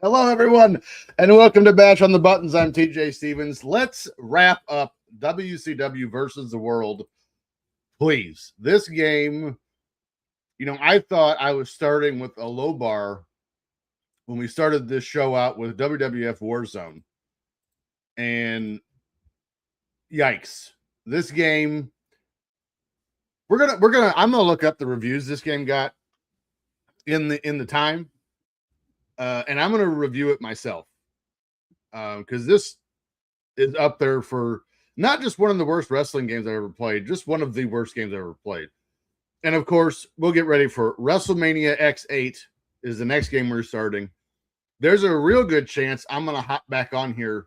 Hello, everyone, and welcome to Bash on the Buttons. I'm TJ Stevens. Let's wrap up WCW versus the World, please. This game, I thought I was starting with a low bar when we started this show out with WWF Warzone. And yikes. This game, I'm gonna look up the reviews this game got in the time. And I'm going to review it myself because this is up there for not just one of the worst wrestling games I've ever played, just one of the worst games I've ever played. And of course, we'll get ready for WrestleMania X8 is the next game we're starting. There's a real good chance I'm going to hop back on here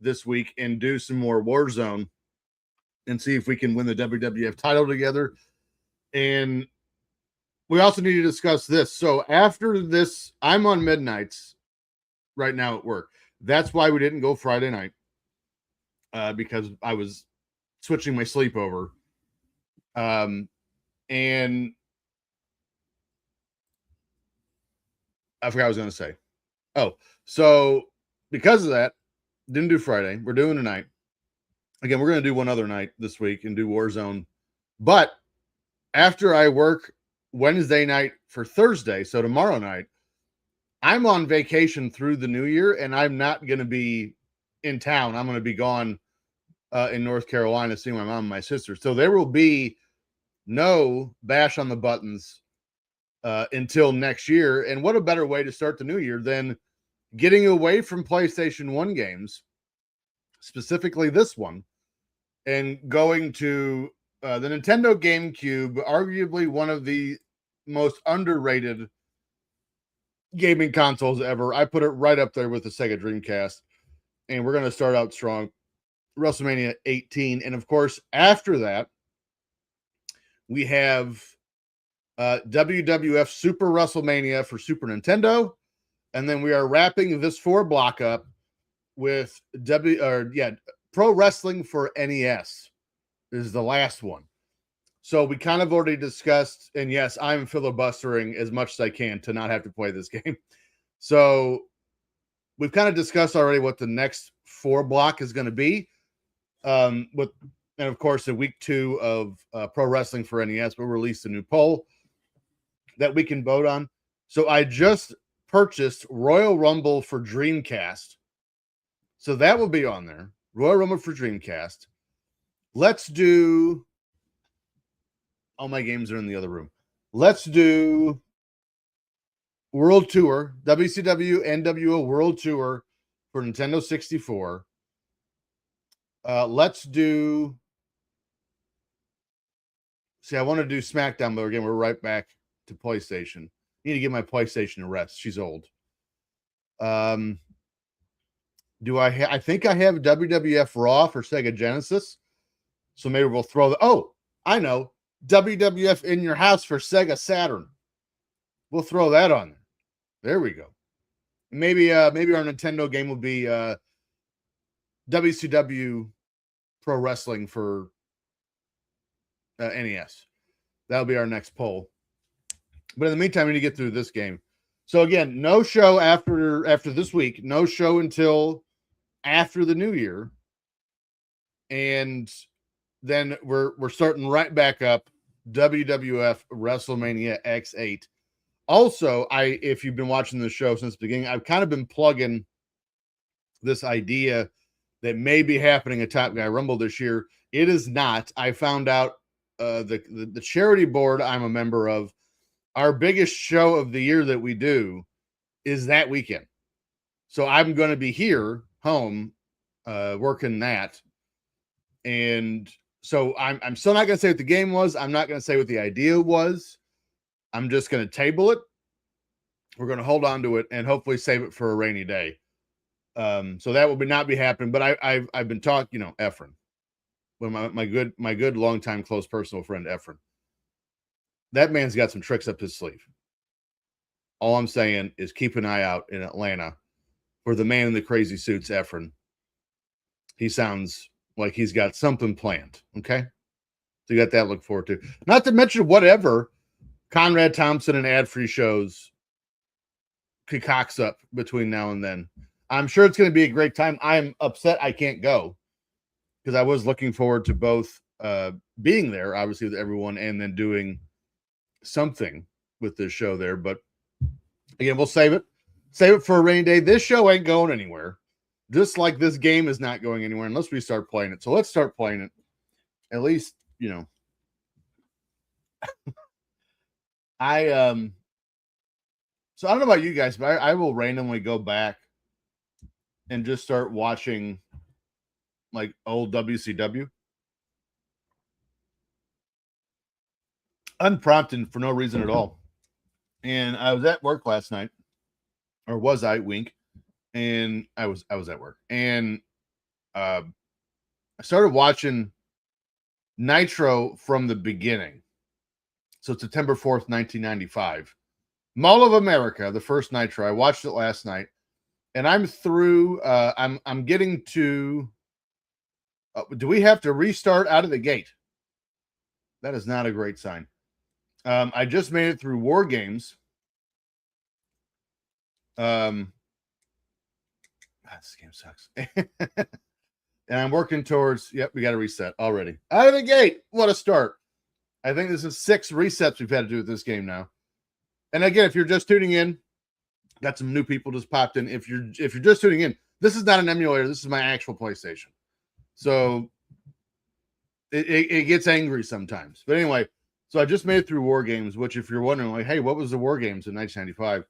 this week and do some more Warzone and see if we can win the WWF title together. And we also need to discuss this. So after this, I'm on midnights right now at work. That's why we didn't go Friday night because I was switching my sleep over. And I forgot what I was going to say. Oh, so because of that, didn't do Friday. We're doing tonight. Again, we're going to do one other night this week and do Warzone. But after I work Wednesday night for Thursday, so tomorrow night, I'm on vacation through the new year, and I'm not going to be in town. I'm going to be gone in North Carolina seeing my mom and my sister. So there will be no Bash on the Buttons until next year. And what a better way to start the new year than getting away from PlayStation 1 games, specifically this one, and going to the Nintendo GameCube, arguably one of the most underrated gaming consoles ever. I put it right up there with the Sega Dreamcast. And we're going to start out strong. WrestleMania 18. And of course, after that, we have WWF Super WrestleMania for Super Nintendo. And then we are wrapping this 4 block up with Pro Wrestling for NES. This is the last one. So we kind of already discussed, and yes, I'm filibustering as much as I can to not have to play this game. So we've kind of discussed already what the next 4 block is going to be. And of course, in week 2 of Pro Wrestling for NES, we'll release a new poll that we can vote on. So I just purchased Royal Rumble for Dreamcast. So that will be on there. Royal Rumble for Dreamcast. Let's do... All my games are in the other room. Let's do World Tour, WCW NWO World Tour for Nintendo 64. Let's do... See, I want to do SmackDown, but again, we're right back to PlayStation. I need to give my PlayStation a rest. She's old. I think I have WWF Raw for Sega Genesis. So maybe we'll throw the... Oh, I know. WWF In Your House for Sega Saturn. We'll throw that on there. There we go. Maybe our Nintendo game will be WCW Pro Wrestling for NES. That'll be our next poll. But in the meantime, we need to get through this game. So again, no show after this week. No show until after the new year. And then we're starting right back up WWF WrestleMania X8. Also, if you've been watching the show since the beginning, I've kind of been plugging this idea that may be happening at Top Guy Rumble this year. It is not. I found out the charity board I'm a member of, our biggest show of the year that we do is that weekend. So I'm going to be here home working that. And so I'm still not going to say what the game was. I'm not going to say what the idea was. I'm just going to table it. We're going to hold on to it and hopefully save it for a rainy day. So that will not be happening. But I've been talking, Efren, my good longtime close personal friend Efren. That man's got some tricks up his sleeve. All I'm saying is keep an eye out in Atlanta for the man in the crazy suits, Efren. He sounds like he's got something planned. Okay. So you got that to look forward to. Not to mention whatever Conrad Thompson and ad-free shows concocts up between now and then. I'm sure it's going to be a great time. I'm upset I can't go because I was looking forward to both being there, obviously, with everyone, and then doing something with this show there. But again, we'll save it. Save it for a rainy day. This show ain't going anywhere. Just like this game is not going anywhere unless we start playing it. So let's start playing it. At least, you know. So I don't know about you guys, but I will randomly go back and just start watching like old WCW. Unprompted for no reason at all. And I was at work last night, or was I? Wink. And I was at work, and I started watching Nitro from the beginning. So September 4th, 1995. Mall of America, the first Nitro. I watched it last night, and I'm through. I'm getting to. Do we have to restart out of the gate? That is not a great sign. I just made it through War Games. This game sucks. And I'm working towards. Yep, we got to reset already. Out of the gate. What a start! I think this is 6 resets we've had to do with this game now. And again, if you're just tuning in, got some new people just popped in. If you're just tuning in, this is not an emulator. This is my actual PlayStation. So it gets angry sometimes. But anyway, so I just made it through War Games, which if you're wondering, like, hey, what was the War Games in 1995?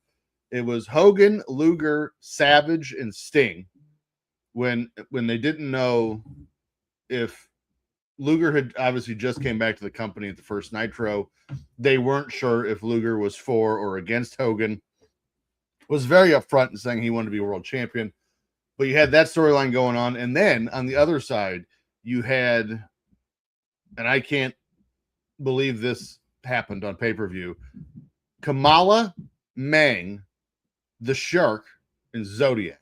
It was Hogan, Luger, Savage, and Sting. When they didn't know if Luger had obviously just came back to the company at the first Nitro. They weren't sure if Luger was for or against Hogan. Was very upfront in saying he wanted to be world champion. But you had that storyline going on. And then on the other side, you had, and I can't believe this happened on pay-per-view, Kamala, Mang, the Shark, and Zodiac.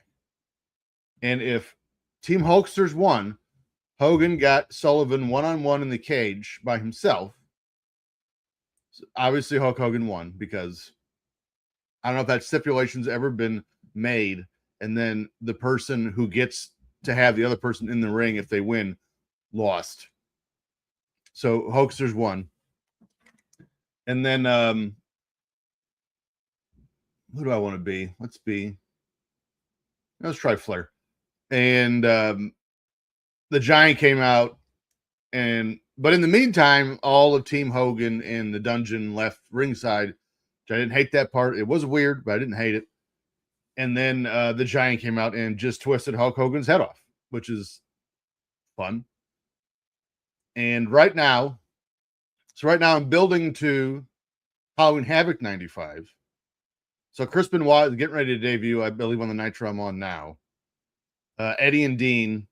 And if Team Hulksters won, Hogan got Sullivan one-on-one in the cage by himself. So obviously, Hulk Hogan won because I don't know if that stipulation's ever been made. And then the person who gets to have the other person in the ring, if they win, lost. So Hulksters won. And then who do I want to be? Let's try Flair. And the Giant came out, but in the meantime, all of Team Hogan and the Dungeon left ringside, which I didn't hate that part. It was weird, but I didn't hate it. And then the Giant came out and just twisted Hulk Hogan's head off, which is fun. And right now I'm building to Halloween Havoc 95. So Chris Benoit is getting ready to debut, I believe, on the Nitro I'm on now. Eddie and Dean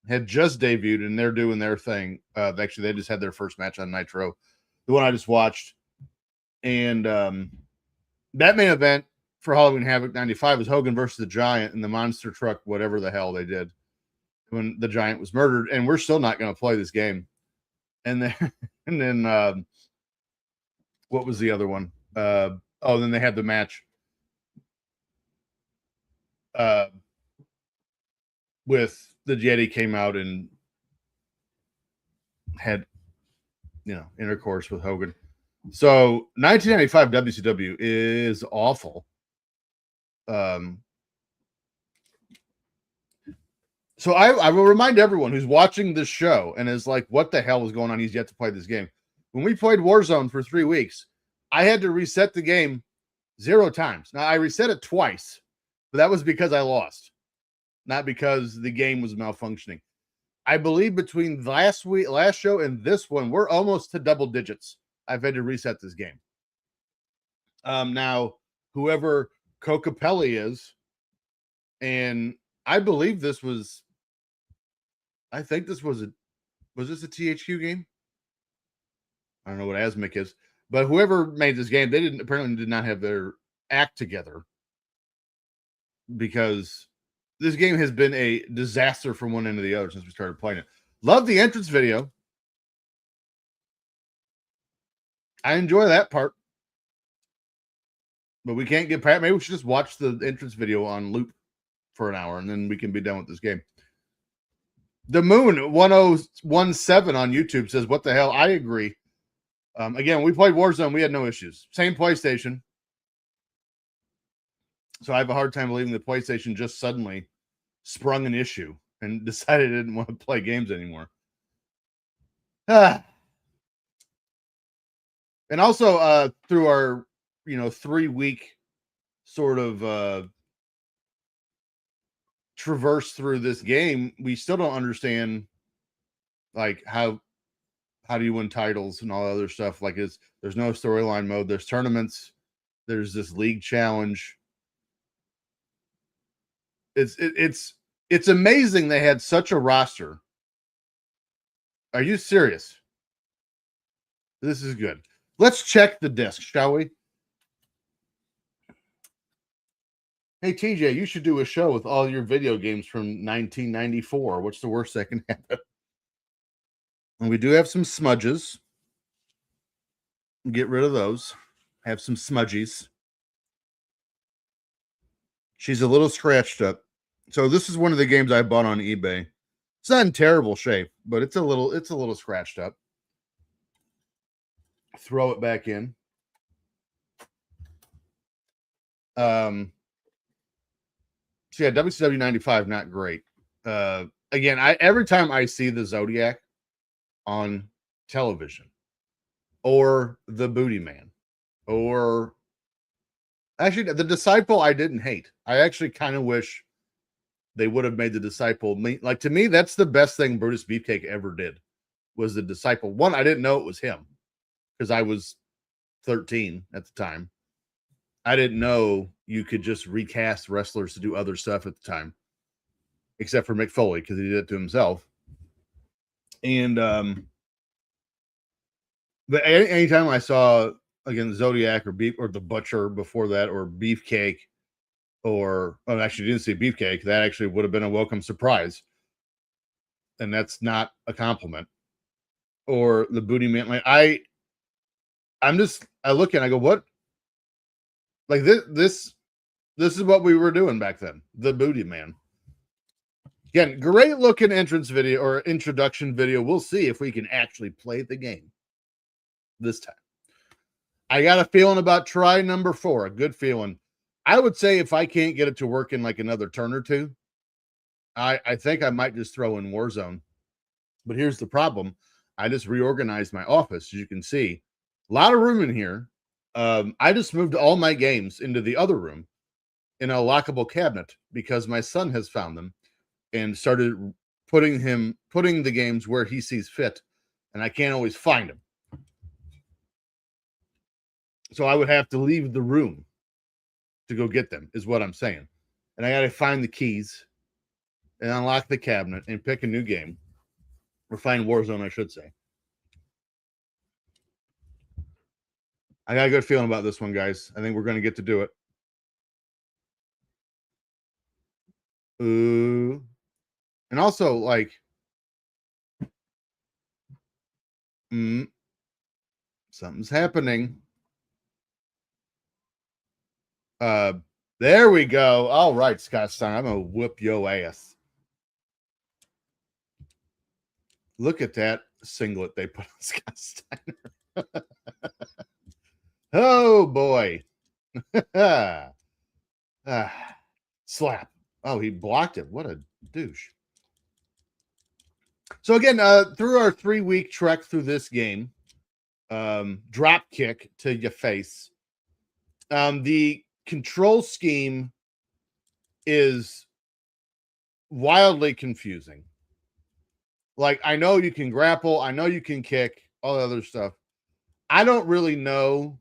had just debuted, and they're doing their thing. Actually, they just had their first match on Nitro, the one I just watched. And that main event for Halloween Havoc 95 was Hogan versus the Giant in the monster truck, whatever the hell they did when the Giant was murdered. And we're still not going to play this game. And then what was the other one? Then they had the match with the Yeti came out and had, intercourse with Hogan. So 1995 WCW is awful. So I will remind everyone who's watching this show and is like, what the hell is going on? He's yet to play this game. When we played Warzone for 3 weeks, I had to reset the game 0 times. Now I reset it twice, but that was because I lost, not because the game was malfunctioning. I believe between last show and this one, we're almost to double digits. I've had to reset this game. Now, whoever Cocapelli is, and I believe this was, was this a THQ game? I don't know what Asmic is, but whoever made this game, they apparently did not have their act together, because this game has been a disaster from one end to the other since we started playing it. Love the entrance video. I enjoy that part. But we can't get past. Maybe we should just watch the entrance video on loop for an hour, and then we can be done with this game. The Moon 1017 on YouTube says, "What the hell?" I agree. Again, we played Warzone. We had no issues. Same PlayStation. So I have a hard time believing the PlayStation just suddenly sprung an issue and decided it didn't want to play games anymore. And also through our 3-week sort of traverse through this game, we still don't understand like how do you win titles and all that other stuff. Like there's no storyline mode, there's tournaments, there's this league challenge. It's amazing they had such a roster. Are you serious? This is good. Let's check the disc, shall we? Hey, TJ, you should do a show with all your video games from 1994. What's the worst that can happen? And we do have some smudges. Get rid of those. Have some smudgies. She's a little scratched up. So this is one of the games I bought on eBay. It's not in terrible shape, but it's a little scratched up. Throw it back in. So yeah, WCW 95, not great. Again, every time I see the Zodiac on television, or the Booty Man, or actually the Disciple, I didn't hate. I actually kind of wish they would have made the Disciple like, to me, that's the best thing Brutus Beefcake ever did, was the Disciple. One, I didn't know it was him because I was 13 at the time. I didn't know you could just recast wrestlers to do other stuff at the time, except for Mick Foley, because he did it to himself. And but anytime I saw, again, Zodiac or the Butcher before that, or Beefcake, or actually didn't see Beefcake, that actually would have been a welcome surprise, and that's not a compliment. Or the Booty Man, like I look and I go, what? Like this is what we were doing back then. The Booty Man. Again, great looking entrance video or introduction video. We'll see if we can actually play the game this time. I got a feeling about try number 4. A good feeling. I would say if I can't get it to work in like another turn or two, I think I might just throw in Warzone. But here's the problem. I just reorganized my office. As you can see, a lot of room in here. I just moved all my games into the other room in a lockable cabinet because my son has found them and started putting the games where he sees fit, and I can't always find them. So I would have to leave the room to go get them, is what I'm saying. And I got to find the keys and unlock the cabinet and pick a new game, or find Warzone, I should say. I got a good feeling about this one, guys. I think we're going to get to do it. Ooh. And also, like, something's happening. There we go. All right, Scott Steiner. I'm going to whip your ass. Look at that singlet they put on Scott Steiner. Oh, boy. Slap. Oh, he blocked it. What a douche. So again, through our 3-week trek through this game, drop kick to your face. The control scheme is wildly confusing. Like, I know you can grapple, I know you can kick, all the other stuff. I don't really know,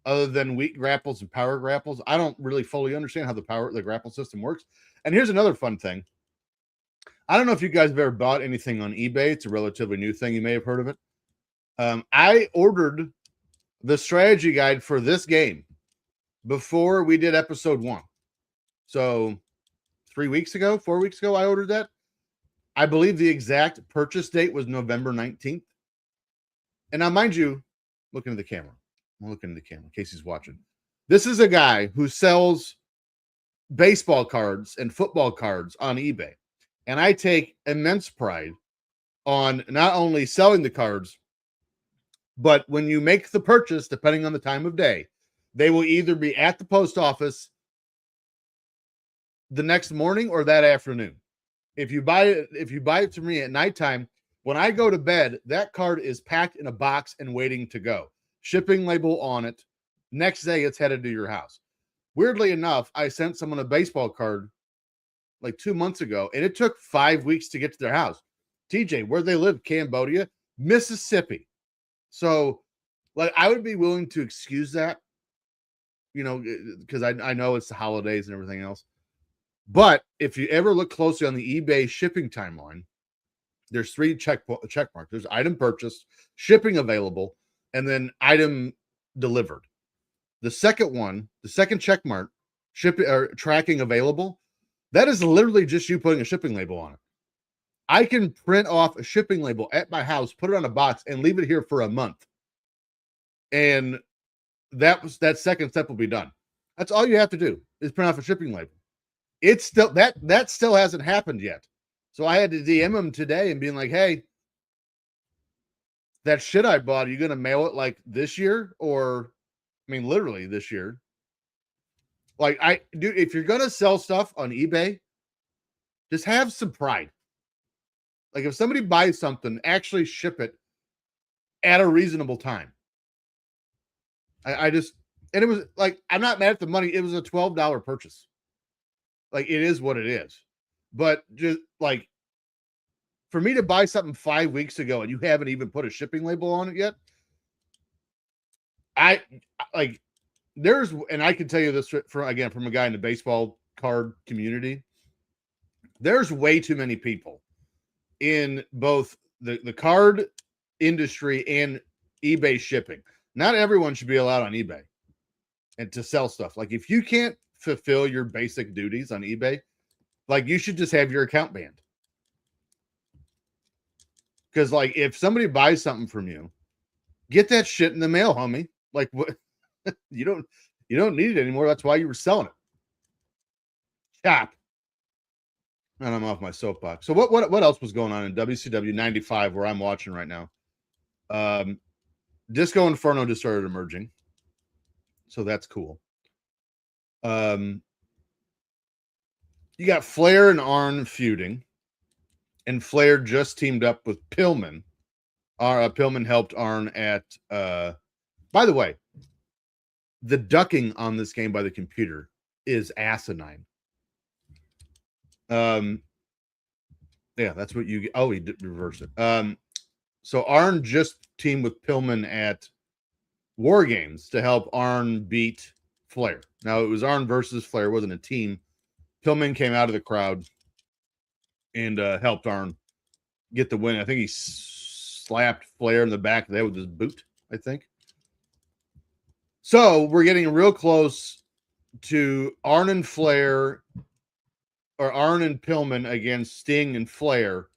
other than weak grapples and power grapples. I don't really fully understand how the grapple system works. And here's another fun thing. I don't know if you guys have ever bought anything on eBay. It's a relatively new thing. You may have heard of it. I ordered the strategy guide for this game before we did episode 1. So 4 weeks ago, I ordered that. I believe the exact purchase date was November 19th. And now, mind you, looking at the camera. I'm looking at the camera in case he's watching. This is a guy who sells baseball cards and football cards on eBay. And I take immense pride on not only selling the cards, but when you make the purchase, depending on the time of day, they will either be at the post office the next morning or that afternoon. If you buy it to me at nighttime, when I go to bed, that card is packed in a box and waiting to go. Shipping label on it. Next day, it's headed to your house. Weirdly enough, I sent someone a baseball card like 2 months ago, and it took 5 weeks to get to their house. TJ, where they live, Cambodia, Mississippi. So, like, I would be willing to excuse that, you know, because I know it's the holidays and everything else. But if you ever look closely on the eBay shipping timeline, there's 3 check marks. There's item purchased, shipping available, and then item delivered. The second one, the second check mark, shipping or tracking available, that is literally just you putting a shipping label on it. I can print off a shipping label at my house, put it on a box, and leave it here for a month. And that second step will be done. That's all you have to do is print off a shipping label. It's still that still hasn't happened yet. So I had to DM him today and being like, hey, that shit I bought, are you going to mail it like this year? Or, I mean, literally this year. Like, dude, if you're going to sell stuff on eBay, just have some pride. Like, if somebody buys something, actually ship it at a reasonable time. I just, and it was like, I'm not mad at the money. It was a $12 purchase. Like, it is what it is. But just like, for me to buy something 5 weeks ago and you haven't even put a shipping label on it yet, I like, there's, and I can tell you this from a guy in the baseball card community, there's way too many people in both the card industry and eBay shipping. Not everyone should be allowed on eBay and to sell stuff. Like, if you can't fulfill your basic duties on eBay, like, you should just have your account banned. Because, like, if somebody buys something from you, get that shit in the mail, homie. Like, what? you don't need it anymore. That's why you were selling it. Chop. And I'm off my soapbox. So what else was going on in WCW 95 where I'm watching right now? Disco Inferno just started emerging. So that's cool. You got Flair and Arn feuding. And Flair just teamed up with Pillman. Pillman helped Arn at by the way, the ducking on this game by the computer is asinine. Yeah, that's what you get. Oh, he did reverse it. So Arn just teamed with Pillman at War Games to help Arn beat Flair. Now, it was Arn versus Flair. It wasn't a team. Pillman came out of the crowd and helped Arn get the win. I think he slapped Flair in the back of the head with his boot, I think. So we're getting real close to Arn and Flair, or Arn and Pillman against Sting and Flair,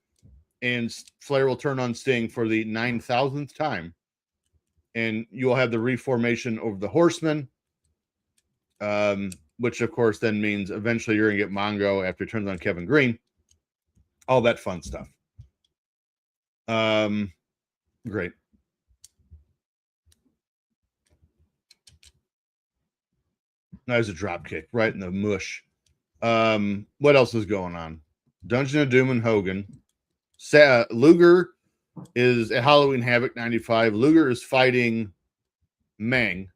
and Flair will turn on Sting for the 9,000th time, and you will have the reformation over the Horsemen, which of course then means eventually you're going to get Mongo after he turns on Kevin Green. All that fun stuff. Great. That was a drop kick right in the mush. What else is going on? Dungeon of Doom and Hogan. Luger is at Halloween Havoc 95. Luger is fighting Meng.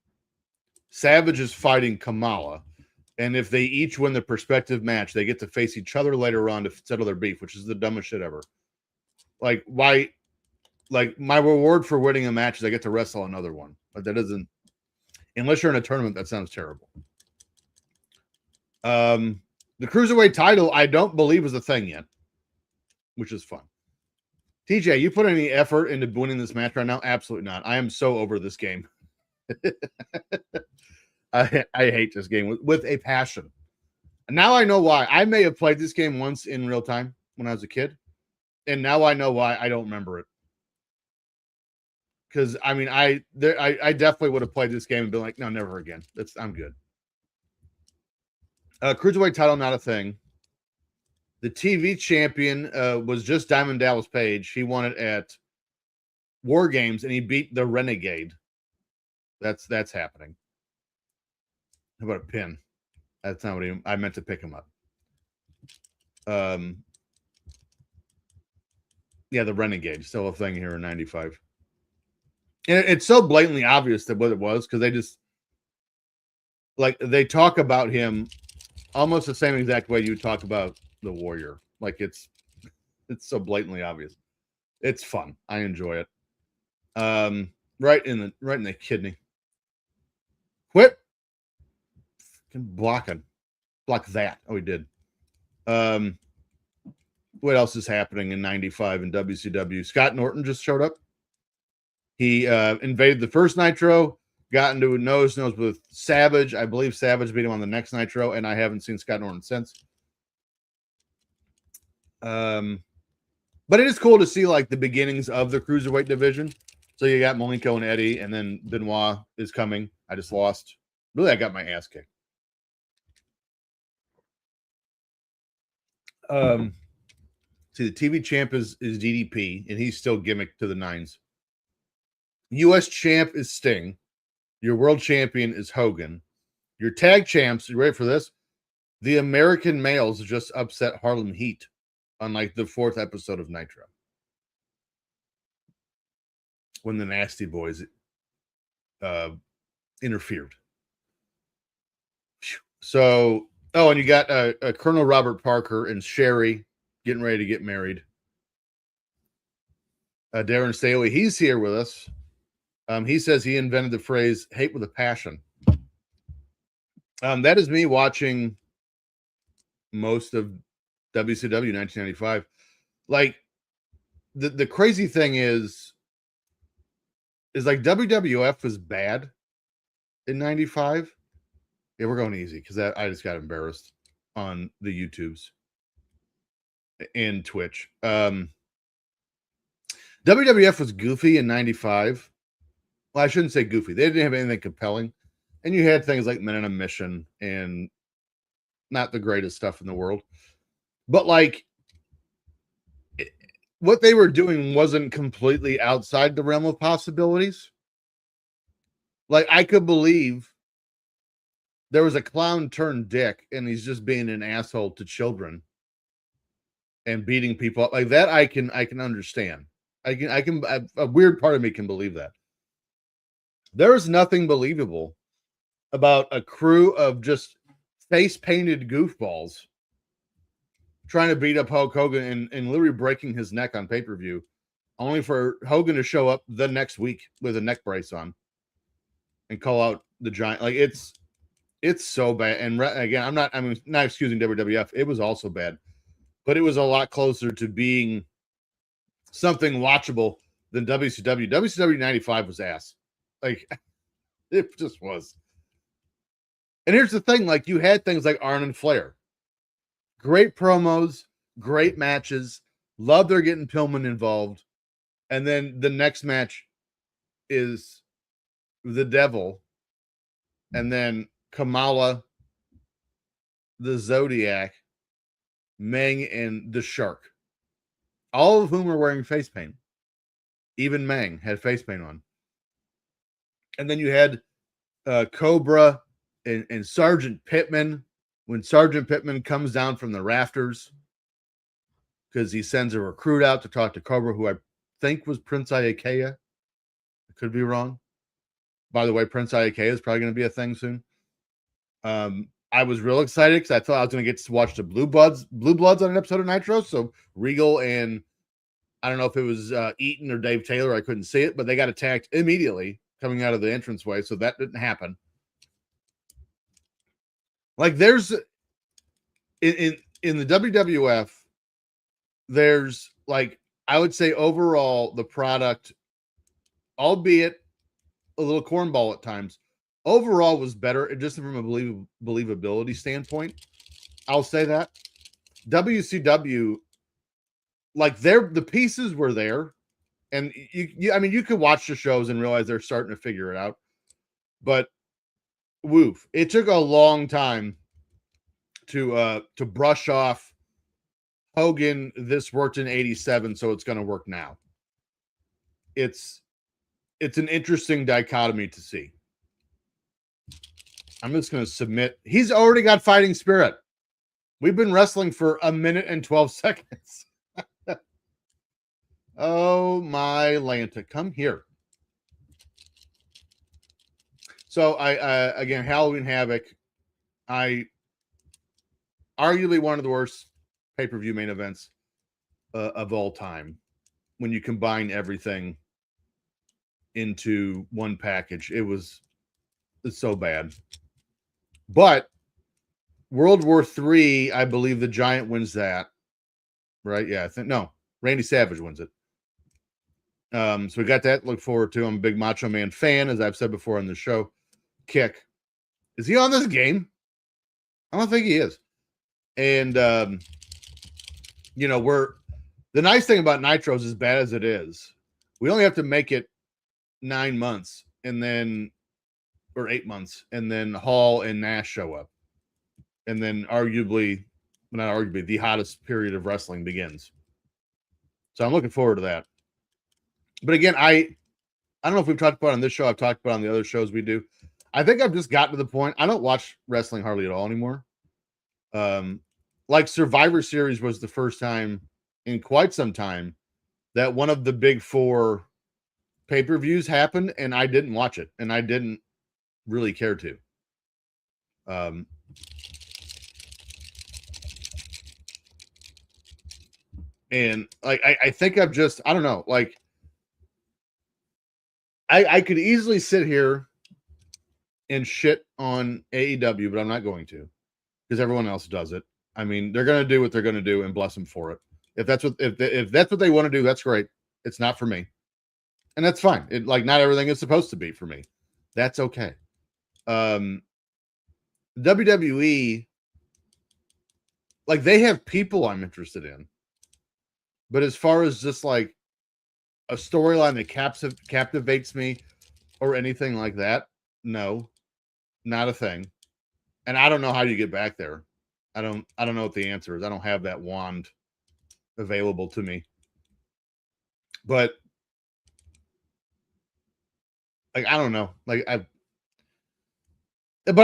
Savage is fighting Kamala. And if they each win the prospective match, they get to face each other later on to settle their beef, which is the dumbest shit ever. Like, why? Like, my reward for winning a match is I get to wrestle another one. But that doesn't, unless you're in a tournament, that sounds terrible. The Cruiserweight title, I don't believe is a thing yet, which is fun. TJ, you put any effort into winning this match right now? Absolutely not. I am so over this game. I hate this game with a passion. And now I know why. I may have played this game once in real time when I was a kid, and now I know why I don't remember it. Because I mean, I definitely would have played this game and been like, no, never again. I'm good. Cruiserweight title, not a thing. The TV champion was just Diamond Dallas Page. He won it at War Games, and he beat the Renegade. That's happening. How about a pin? That's not what I meant to pick him up. Yeah, the Renegade, still a thing here in 95. And it's so blatantly obvious that what it was, because they just they talk about him almost the same exact way you talk about the Warrior. Like it's so blatantly obvious. It's fun. I enjoy it. Right in the kidney. Quit blocking. Block that. Oh, he did. What else is happening in 95 in WCW? Scott Norton just showed up. He invaded the first Nitro, got into a nose with Savage. I believe Savage beat him on the next Nitro, and I haven't seen Scott Norton since. But it is cool to see like the beginnings of the Cruiserweight division. So you got Malenko and Eddie, and then Benoit is coming. I just lost. Really, I got my ass kicked. See, the TV champ is DDP, and he's still gimmick to the nines. U.S. champ is Sting. Your world champion is Hogan. Your tag champs, you ready for this? The American males just upset Harlem Heat on like the 4th episode of Nitro, when the Nasty Boys interfered. So, and you got Colonel Robert Parker and Sherry getting ready to get married. Darren Staley, he's here with us. He says he invented the phrase "hate with a passion." That is me watching most of WCW 1995. Like the crazy thing is like WWF was bad in 95. Yeah, we're going easy because I just got embarrassed on the YouTubes and Twitch. WWF was goofy in 95. Well, I shouldn't say goofy. They didn't have anything compelling. And you had things like Men on a Mission and not the greatest stuff in the world. But like what they were doing wasn't completely outside the realm of possibilities. Like I could believe there was a clown turned dick and he's just being an asshole to children and beating people up like that. I can understand. A weird part of me can believe that. There is nothing believable about a crew of just face painted goofballs trying to beat up Hulk Hogan and literally breaking his neck on pay-per-view, only for Hogan to show up the next week with a neck brace on and call out the Giant. Like it's so bad. And again, I'm not excusing WWF. It was also bad, but it was a lot closer to being something watchable than WCW. WCW 95 was ass. Like it just was. And here's the thing, like you had things like Arn and Flair. Great promos, great matches. Love they're getting Pillman involved. And then the next match is the Devil. And then Kamala, the Zodiac, Meng, and the Shark. All of whom are wearing face paint. Even Meng had face paint on. And then you had Cobra and Sergeant Pittman. When Sergeant Pittman comes down from the rafters because he sends a recruit out to talk to Cobra, who I think was Prince Iakea. I could be wrong. By the way, Prince Iakea is probably going to be a thing soon. I was real excited because I thought I was going to get to watch the Blue Bloods on an episode of Nitro. So Regal and I don't know if it was Eaton or Dave Taylor. I couldn't see it, but they got attacked immediately coming out of the entranceway. So that didn't happen. Like there's in the WWF, there's like, I would say overall the product, albeit a little cornball at times, overall was better just from a believability standpoint. I'll say that. WCW, like the pieces were there. And I mean, you could watch the shows and realize they're starting to figure it out. But woof, it took a long time to brush off Hogan. This worked in '87, so it's going to work now. It's an interesting dichotomy to see. I'm just going to submit. He's already got fighting spirit. We've been wrestling for 1 minute and 12 seconds. Oh, my Lanta, come here. So again, Halloween Havoc, arguably one of the worst pay-per-view main events of all time when you combine everything into one package. It's so bad. But World War III, I believe the Giant wins that. Right? Yeah, I think no. Randy Savage wins it. So we got that to look forward to. I'm a big Macho Man fan, as I've said before on the show. Kick. Is he on this game? I don't think he is. And the nice thing about Nitros, as bad as it is, we only have to make it 9 months or 8 months, and then Hall and Nash show up. And then the hottest period of wrestling begins. So I'm looking forward to that. But again, I don't know if we've talked about it on this show. I've talked about it on the other shows we do. I think I've just gotten to the point. I don't watch wrestling hardly at all anymore. Like Survivor Series was the first time in quite some time that one of the big 4 pay-per-views happened, and I didn't watch it, and I didn't really care to. And like I think I've just, I don't know, like I could easily sit here and shit on AEW, but I'm not going to, because everyone else does it. I mean, they're going to do what they're going to do, and bless them for it. If that's what they want to do, that's great. It's not for me, and that's fine. Not everything is supposed to be for me. That's okay. WWE, like, they have people I'm interested in, but as far as just like a storyline that captivates me or anything like that, no, not a thing. And I don't know how you get back there. I don't know what the answer is. I don't have that wand available to me. But like, I don't know. But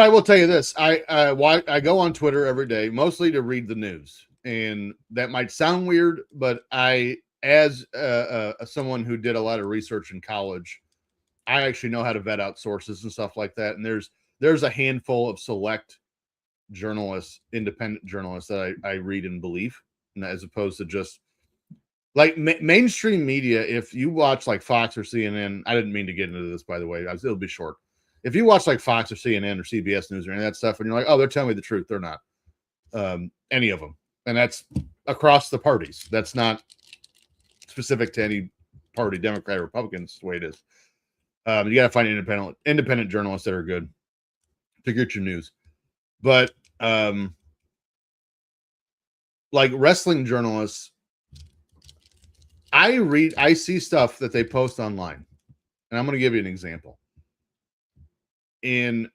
I will tell you this. I go on Twitter every day, mostly to read the news. And that might sound weird, but as someone who did a lot of research in college, I actually know how to vet out sources and stuff like that. And there's a handful of select journalists, independent journalists that I read and believe, as opposed to just like mainstream media. If you watch like Fox or CNN, I didn't mean to get into this, by the way. It'll be short. If you watch like Fox or CNN or CBS News or any of that stuff, and you're like, oh, they're telling me the truth, they're not. Any of them. And that's across the parties. That's not specific to any party, Democrat or Republican. It's the way it is. You got to find independent journalists that are good to get your news. But like wrestling journalists, I see stuff that they post online, and I'm going to give you an example. In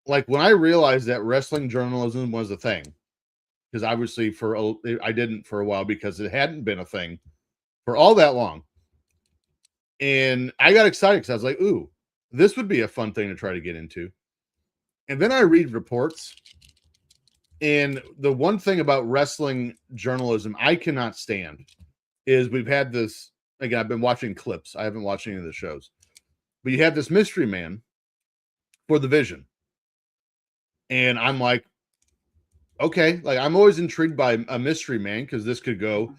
like when I realized that wrestling journalism was a thing, because obviously I didn't for a while because it hadn't been a thing for all that long. And I got excited because I was like, ooh, this would be a fun thing to try to get into. And then I read reports. And the one thing about wrestling journalism I cannot stand is we've had this, again, I've been watching clips. I haven't watched any of the shows. But you have this mystery man for the Vision. And I'm like, okay, like I'm always intrigued by a mystery man because this could go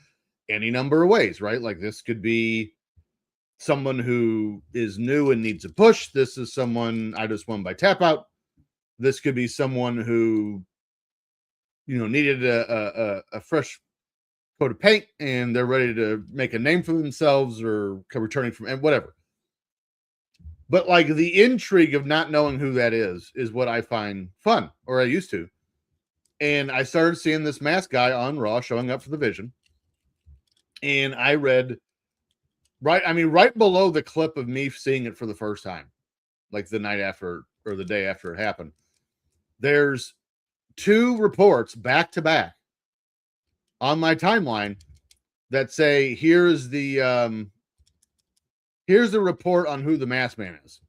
any number of ways, right? Like this could be someone who is new and needs a push. This is someone I just won by tap out. This could be someone who, needed a fresh coat of paint and they're ready to make a name for themselves or returning from and whatever. But like the intrigue of not knowing who that is what I find fun, or I used to. And I started seeing this masked guy on Raw showing up for the Vision. And I read Right. I mean, right below the clip of me seeing it for the first time, like the night after or the day after it happened, there's 2 reports back to back on my timeline that say, here's the report on who the masked man is.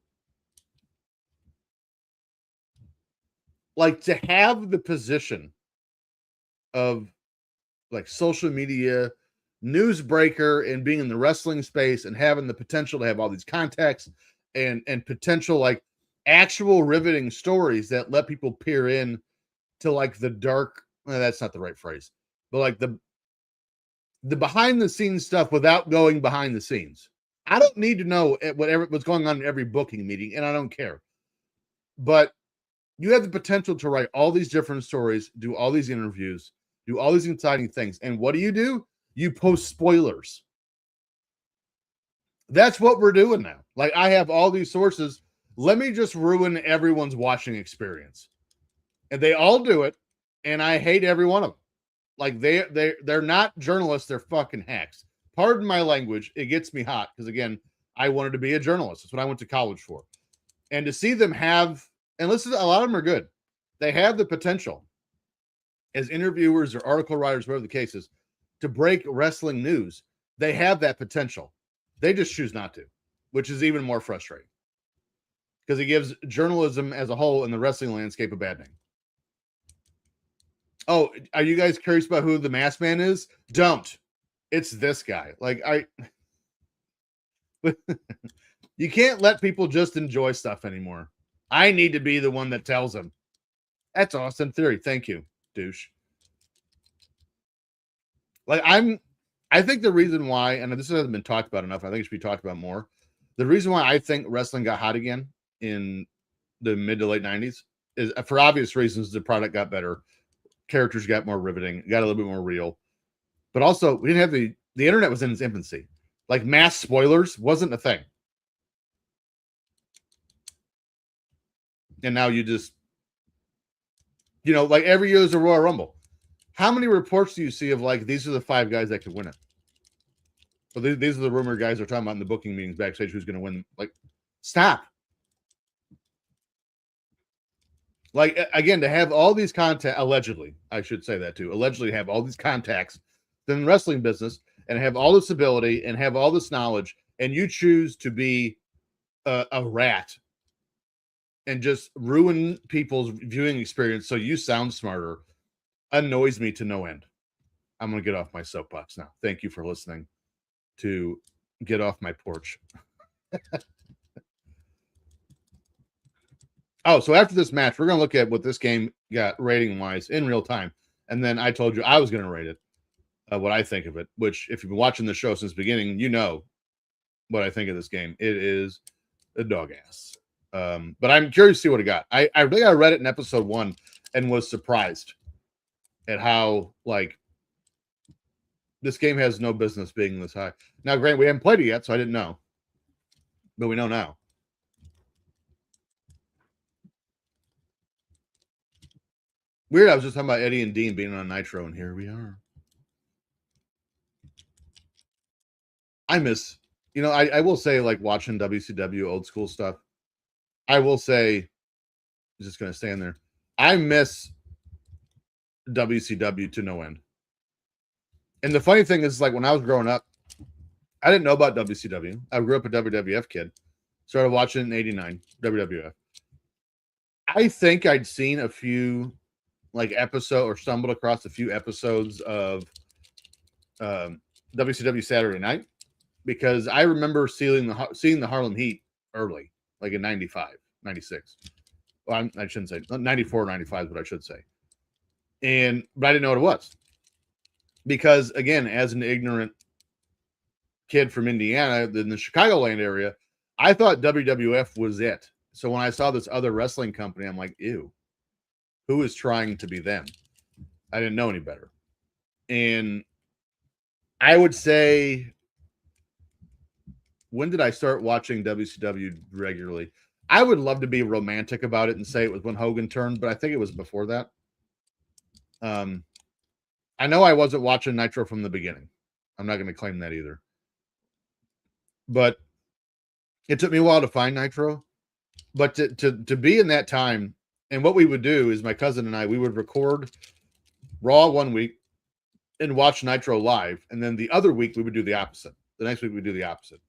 Like, to have the position of like social media newsbreaker and being in the wrestling space and having the potential to have all these contacts and potential like actual riveting stories that let people peer in to like the dark, well, that's not the right phrase, but like the behind the scenes stuff without going behind the scenes. I don't need to know what's going on in every booking meeting, and I don't care. But you have the potential to write all these different stories, do all these interviews, do all these exciting things. And what do? You post spoilers. That's what we're doing now. Like, I have all these sources. Let me just ruin everyone's watching experience. And they all do it. And I hate every one of them. Like, they're not journalists, they're fucking hacks. Pardon my language. It gets me hot because, again, I wanted to be a journalist. That's what I went to college for. And to see them have, and listen, a lot of them are good. They have the potential as interviewers or article writers, whatever the case is, to break wrestling news. They have that potential. They just choose not to, which is even more frustrating because it gives journalism as a whole in the wrestling landscape a bad name. Oh, are you guys curious about who the masked man is? Don't. It's this guy. Like, you can't let people just enjoy stuff anymore. I need to be the one that tells them. That's awesome theory. Thank you, douche. Like, I think the reason why, and this hasn't been talked about enough, I think it should be talked about more. The reason why I think wrestling got hot again in the mid to late 90s is, for obvious reasons, the product got better. Characters got more riveting, got a little bit more real. But also, we didn't have the internet was in its infancy. Like, mass spoilers wasn't a thing. And now you just, like every year is a Royal Rumble. How many reports do you see of like, these are the 5 guys that could win it? So these are the rumor guys are talking about in the booking meetings backstage who's going to win. Like, stop. Like, again, to have all these contacts, allegedly, I should say that too, allegedly have all these contacts in the wrestling business and have all this ability and have all this knowledge, and you choose to be a rat and just ruin people's viewing experience so you sound smarter, annoys me to no end. I'm going to get off my soapbox now. Thank you for listening to Get Off My Porch. Oh, so after this match, we're going to look at what this game got rating-wise in real time. And then I told you I was going to rate it, what I think of it, which if you've been watching the show since the beginning, you know what I think of this game. It is a dog ass. But I'm curious to see what it got. I think I read it in episode 1 and was surprised at how, like, this game has no business being this high. Now, granted, we haven't played it yet, so I didn't know. But we know now. Weird, I was just talking about Eddie and Dean being on Nitro, and here we are. I miss, I will say, like, watching WCW old school stuff, I will say, I'm just going to stay in there, I miss WCW to no end. And the funny thing is, like, when I was growing up, I didn't know about WCW. I grew up a WWF kid. Started watching in 89, WWF. I think I'd seen a few, like, episode or stumbled across a few episodes of WCW Saturday Night, because I remember seeing the Harlem Heat early, like in 95, 96. Well, I shouldn't say 94, 95 is what I should say. But I didn't know what it was. Because, again, as an ignorant kid from Indiana in the Chicagoland area, I thought WWF was it. So when I saw this other wrestling company, I'm like, ew, who is trying to be them? I didn't know any better. And I would say, when did I start watching WCW regularly? I would love to be romantic about it and say it was when Hogan turned, but I think it was before that. I know I wasn't watching Nitro from the beginning. I'm not going to claim that either. but it took me a while to find Nitro. But to be in that time, and what we would do is my cousin and I, we would record Raw one week and watch Nitro live, and then the other week we would do the opposite. The next week we would do the opposite.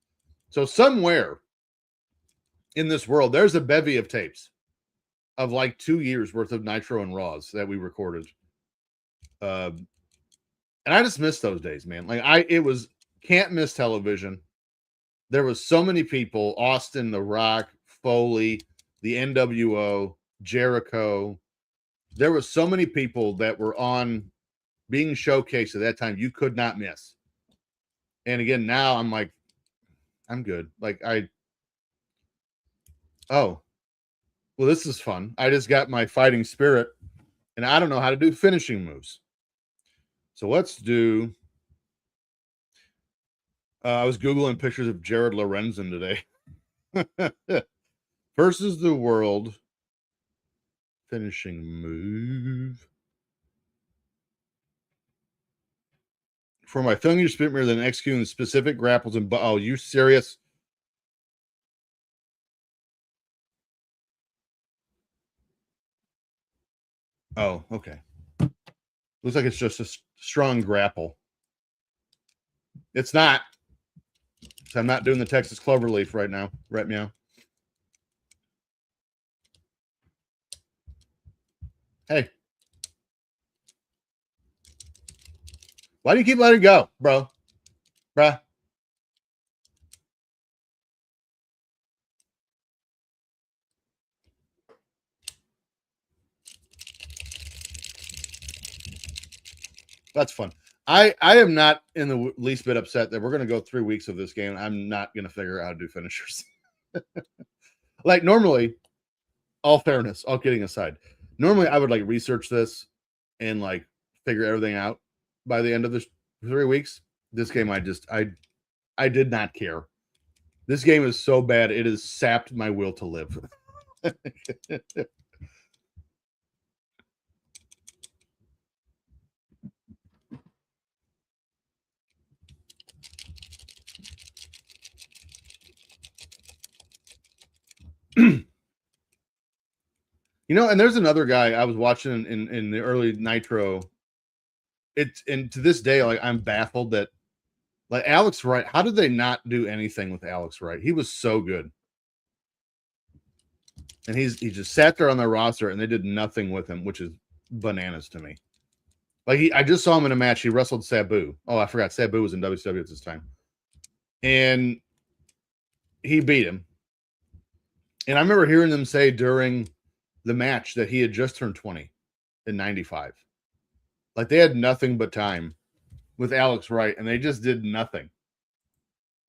So somewhere in this world, there's a bevy of tapes of like 2 years worth of Nitro and Raws that we recorded. And I just miss those days, man. Like it was can't miss television. There was so many people, Austin, The Rock, Foley, the NWO, Jericho. There were so many people that were on being showcased at that time you could not miss. And again, now I'm like, I'm good. Like well, this is fun. I just got my fighting spirit and I don't know how to do finishing moves. So let's do, I was Googling pictures of Jared Lorenzen today. Versus the World finishing move. For my filling your spit mirror, then executing specific grapples and oh, you serious? Oh, okay. Looks like it's just a strong grapple. It's not. So I'm not doing the Texas Cloverleaf right now. Right meow. Hey. Why do you keep letting it go, bro? Bruh. That's fun. I am not in the least bit upset that we're going to go 3 weeks of this game. I'm not going to figure out how to do finishers. Like normally, all fairness, all kidding aside, normally I would like research this and like figure everything out by the end of the 3 weeks. This game, I did not care. This game is so bad, it has sapped my will to live. You know, and there's another guy I was watching in the early Nitro. It's and to this day, like I'm baffled that like Alex Wright, how did they not do anything with Alex Wright? He was so good. And he just sat there on their roster and they did nothing with him, which is bananas to me. Like I just saw him in a match. He wrestled Sabu. Oh, I forgot Sabu was in WCW at this time. And he beat him. And I remember hearing them say during the match that he had just turned 20 in 95. Like they had nothing but time with Alex Wright and they just did nothing.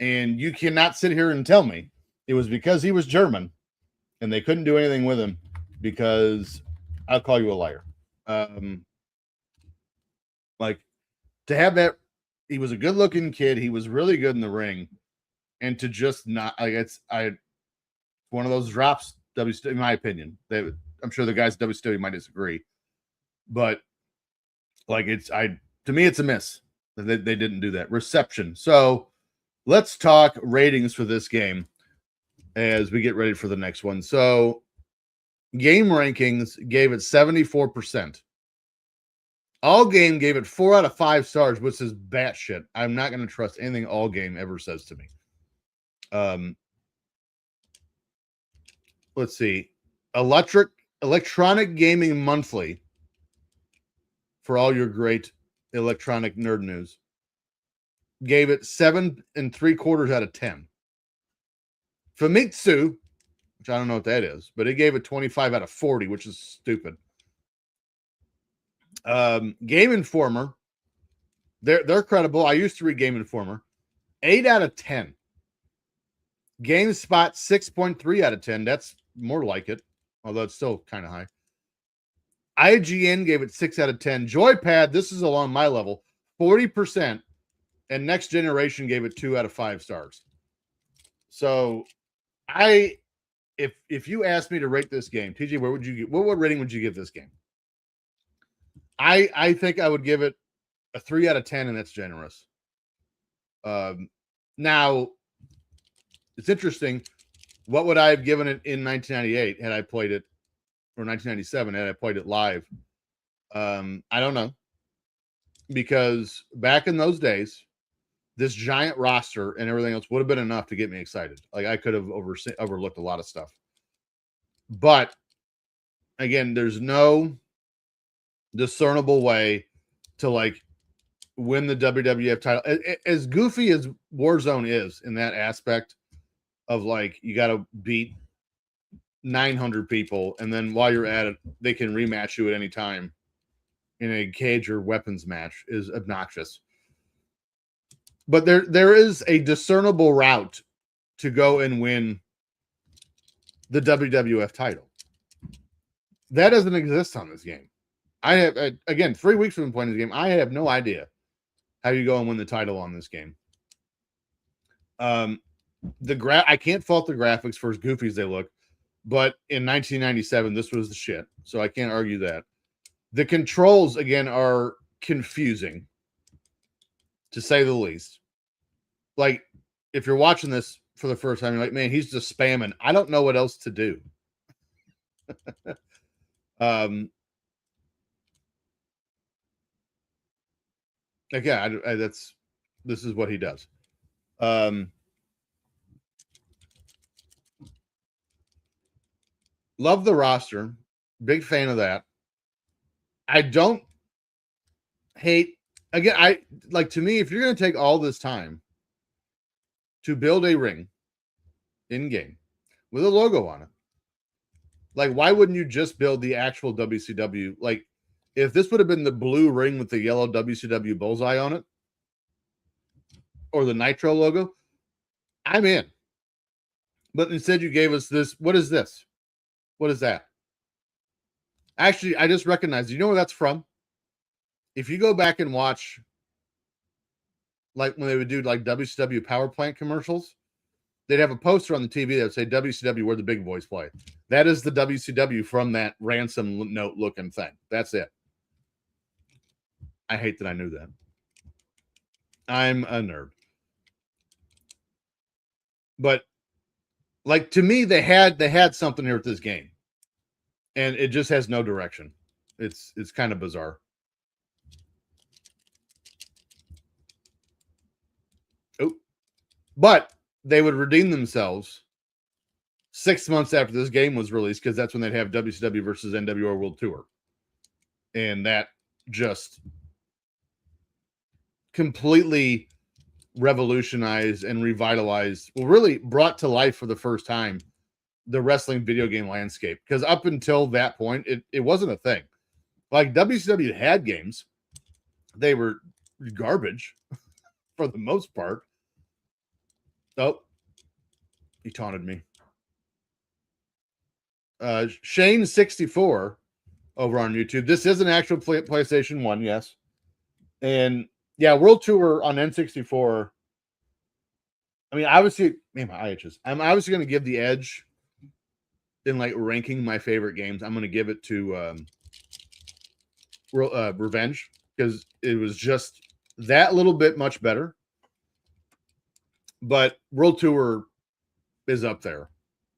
And you cannot sit here and tell me it was because he was German and they couldn't do anything with him because I'll call you a liar. Like to have that, he was a good looking kid. He was really good in the ring. And to just not like one of those drops, in my opinion. I'm sure the guys at WCW might disagree, but like to me, it's a miss that they didn't do that. Reception. So let's talk ratings for this game as we get ready for the next one. So game rankings gave it 74%. All Game gave it 4 out of 5 stars, which is batshit. I'm not going to trust anything All Game ever says to me. Let's see. Electronic Gaming Monthly, for all your great electronic nerd news, gave it 7 3/4 out of 10. Famitsu, which I don't know what that is, but it gave it 25 out of 40, which is stupid. Game Informer, they're credible. I used to read Game Informer. 8 out of 10. GameSpot 6.3 out of 10. That's more like it, although it's still kind of high. IGN gave it 6 out of 10. Joypad, this is along my level, 40%, and Next Generation gave it 2 out of 5 stars. So, if you asked me to rate this game, TJ, what rating would you give this game? I think I would give it a 3 out of 10, and that's generous. Now, It's interesting. What would I have given it in 1998 had I played it, or 1997 had I played it live? I don't know, because back in those days, this giant roster and everything else would have been enough to get me excited. Like I could have overlooked a lot of stuff. But again, there's no discernible way to like win the WWF title. As goofy as Warzone is in that aspect of like you got to beat 900 people, and then while you're at it, they can rematch you at any time in a cage or weapons match, is obnoxious. But there is a discernible route to go and win the WWF title. That doesn't exist on this game. I have, again, 3 weeks from playing this game, I have no idea how you go and win the title on this game. I can't fault the graphics for as goofy as they look, but in 1997, this was the shit. So I can't argue that. The controls, again, are confusing, to say the least. Like, if you're watching this for the first time, you're like, man, he's just spamming. I don't know what else to do. Again, this is what he does. Love the roster. Big fan of that. I don't hate, again, to me, if you're going to take all this time to build a ring in game with a logo on it, like, why wouldn't you just build the actual WCW? Like, if this would have been the blue ring with the yellow WCW bullseye on it, or the Nitro logo, I'm in. But instead you gave us this. What is this? What is that? Actually, I just recognized, you know where that's from? If you go back and watch, like when they would do like WCW power plant commercials, they'd have a poster on the TV that would say WCW, where the big boys play. That is the WCW from that ransom note looking thing. That's it. I hate that I knew that. I'm a nerd. But like, to me, they had something here with this game, and it just has no direction. It's kind of bizarre. Oh, but they would redeem themselves 6 months after this game was released, because that's when they'd have WCW versus NWO World Tour, and that just completely revolutionized and revitalized, well, really brought to life for the first time the wrestling video game landscape, because up until that point it wasn't a thing. Like, WCW had games, they were garbage for the most part. Oh, he taunted me. Shane64 over on YouTube. This is an actual PlayStation 1, yes. And yeah, World Tour on N64. I mean, obviously, man, my eye itches. I'm obviously going to give the edge in like ranking my favorite games. I'm going to give it to Revenge, because it was just that little bit much better. But World Tour is up there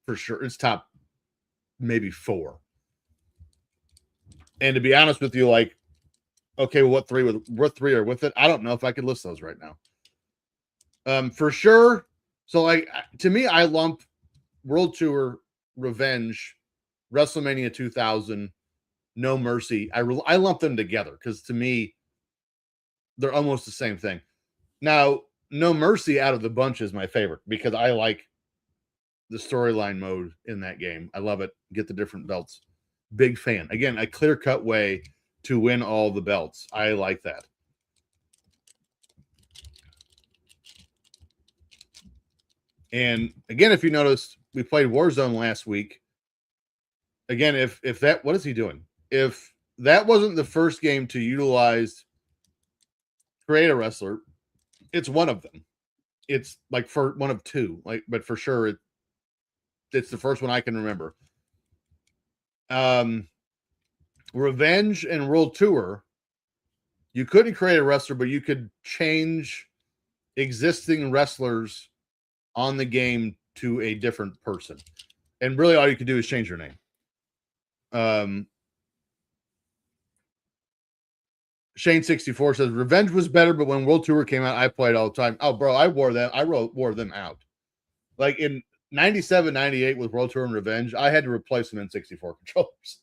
for sure. It's top maybe 4. And to be honest with you, like, okay, what three are with it? I don't know if I could list those right now. For sure. So, like, to me, I lump World Tour, Revenge, WrestleMania 2000, No Mercy. I lump them together, because to me, they're almost the same thing. Now, No Mercy out of the bunch is my favorite, because I like the storyline mode in that game. I love it. Get the different belts. Big fan. Again, a clear-cut way to win all the belts. I like that. And again, if you noticed, we played Warzone last week. Again, if that, what is he doing? If that wasn't the first game to utilize create a wrestler, it's one of them. It's like for one of 2, like, but for sure it's the first one I can remember. Revenge and World Tour, you couldn't create a wrestler, but you could change existing wrestlers on the game to a different person. And really all you can do is change your name. Shane64 says Revenge was better, but when World Tour came out, I played all the time. Oh, bro, I wore them out. Like in 97, 98 with World Tour and Revenge, I had to replace them in 64 controllers.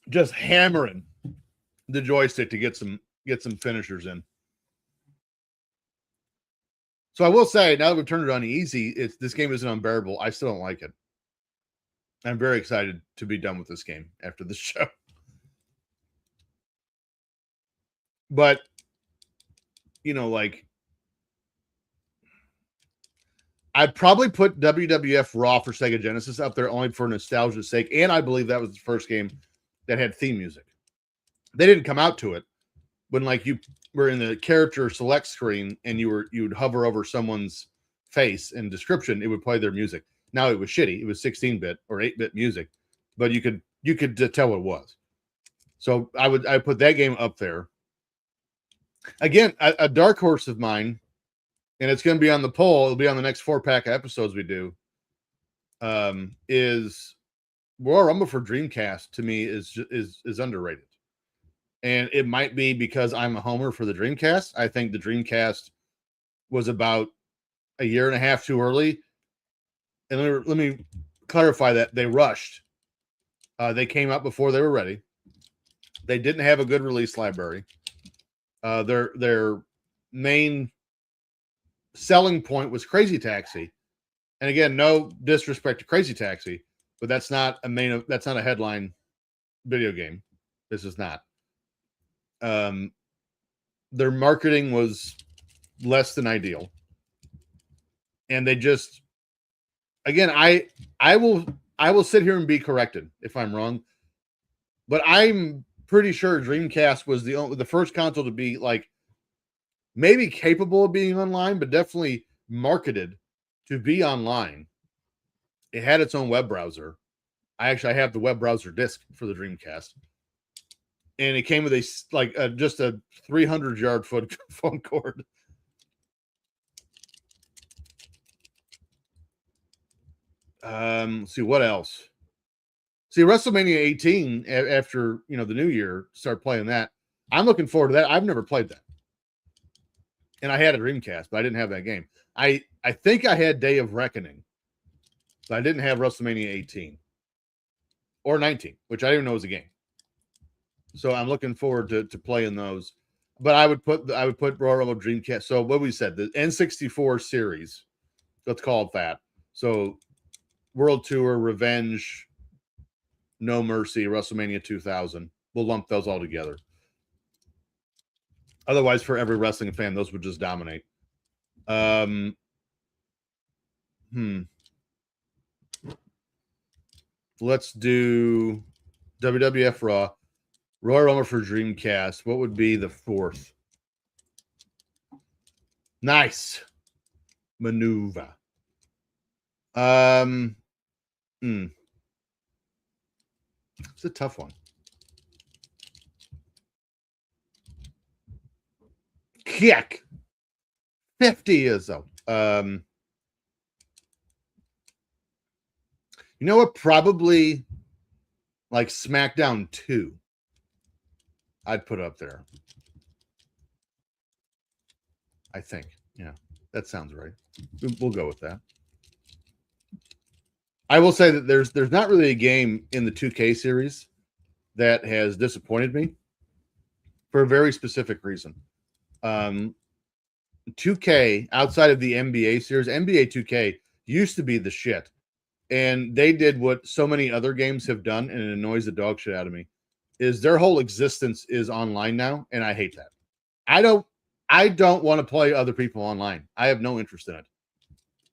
Just hammering the joystick to get some finishers in. So I will say, now that we've turned it on easy, this game isn't unbearable. I still don't like it. I'm very excited to be done with this game after this show. But, like, I'd probably put WWF Raw for Sega Genesis up there only for nostalgia's sake. And I believe that was the first game that had theme music. They didn't come out to it. When, like, you were in the character select screen and you'd hover over someone's face and description, it would play their music. Now it was shitty. It was 16-bit or 8-bit music, but you could tell what it was. So I put that game up there. Again, a dark horse of mine, and it's going to be on the poll. It'll be on the next 4-pack of episodes we do. Is Royal Rumble for Dreamcast to me is underrated, and it might be because I'm a homer for the Dreamcast. I think the Dreamcast was about a year and a half too early. And let me clarify that they rushed. They came out before they were ready. They didn't have a good release library. Their main selling point was Crazy Taxi, and again, no disrespect to Crazy Taxi, but that's not a headline video game. This is not. Their marketing was less than ideal, and they just, again, I will sit here and be corrected if I'm wrong, but I'm pretty sure Dreamcast was the first console to be like maybe capable of being online, but definitely marketed to be online. It had its own web browser. I have the web browser disc for the Dreamcast, and it came with just a 300-yard phone cord. Let's see what else. See, WrestleMania 18 after the new year, start playing that. I'm looking forward to that. I've never played that, and I had a Dreamcast, but I didn't have that game. I think I had Day of Reckoning, but I didn't have WrestleMania 18 or 19, which I didn't even know was a game. So I'm looking forward to playing those. But I would put Royal Rumble Dreamcast. So what we said, the N64 series, let's call it that. So World Tour, Revenge, No Mercy, WrestleMania 2000. We'll lump those all together. Otherwise, for every wrestling fan, those would just dominate. Let's do WWF Raw, Royal Rumble for Dreamcast. What would be the fourth? Nice maneuver. It's a tough one. Kick. 50 years old. You know what? Probably like SmackDown 2. I'd put up there. I think. Yeah, that sounds right. We'll go with that. I will say that there's not really a game in the 2K series that has disappointed me for a very specific reason. 2K, outside of the NBA series, NBA 2K used to be the shit. And they did what so many other games have done, and it annoys the dog shit out of me, is their whole existence is online now, and I hate that. I don't want to play other people online. I have no interest in it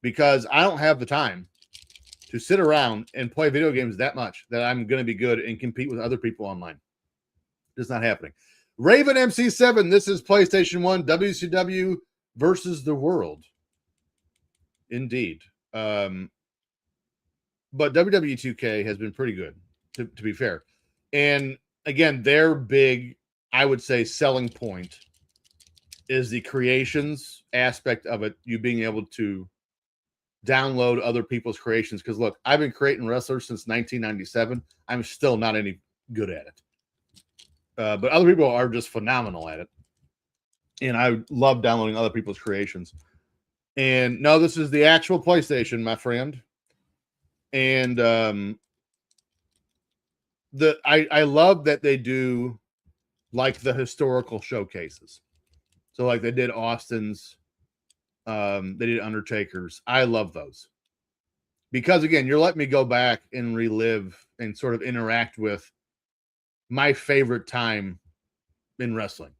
because I don't have the time to sit around and play video games that much that I'm going to be good and compete with other people online. It's not happening. Raven MC7, this is PlayStation 1, WCW versus the world. Indeed. But WWE 2K has been pretty good, to be fair. And again, their big, I would say, selling point is the creations aspect of it, you being able to download other people's creations. Because look, I've been creating wrestlers since 1997. I'm still not any good at it. But other people are just phenomenal at it. And I love downloading other people's creations. And no, this is the actual PlayStation, my friend. And I love that they do like the historical showcases. So like they did Austin's, they did Undertaker's. I love those. Because again, you're letting me go back and relive and sort of interact with my favorite time in wrestling.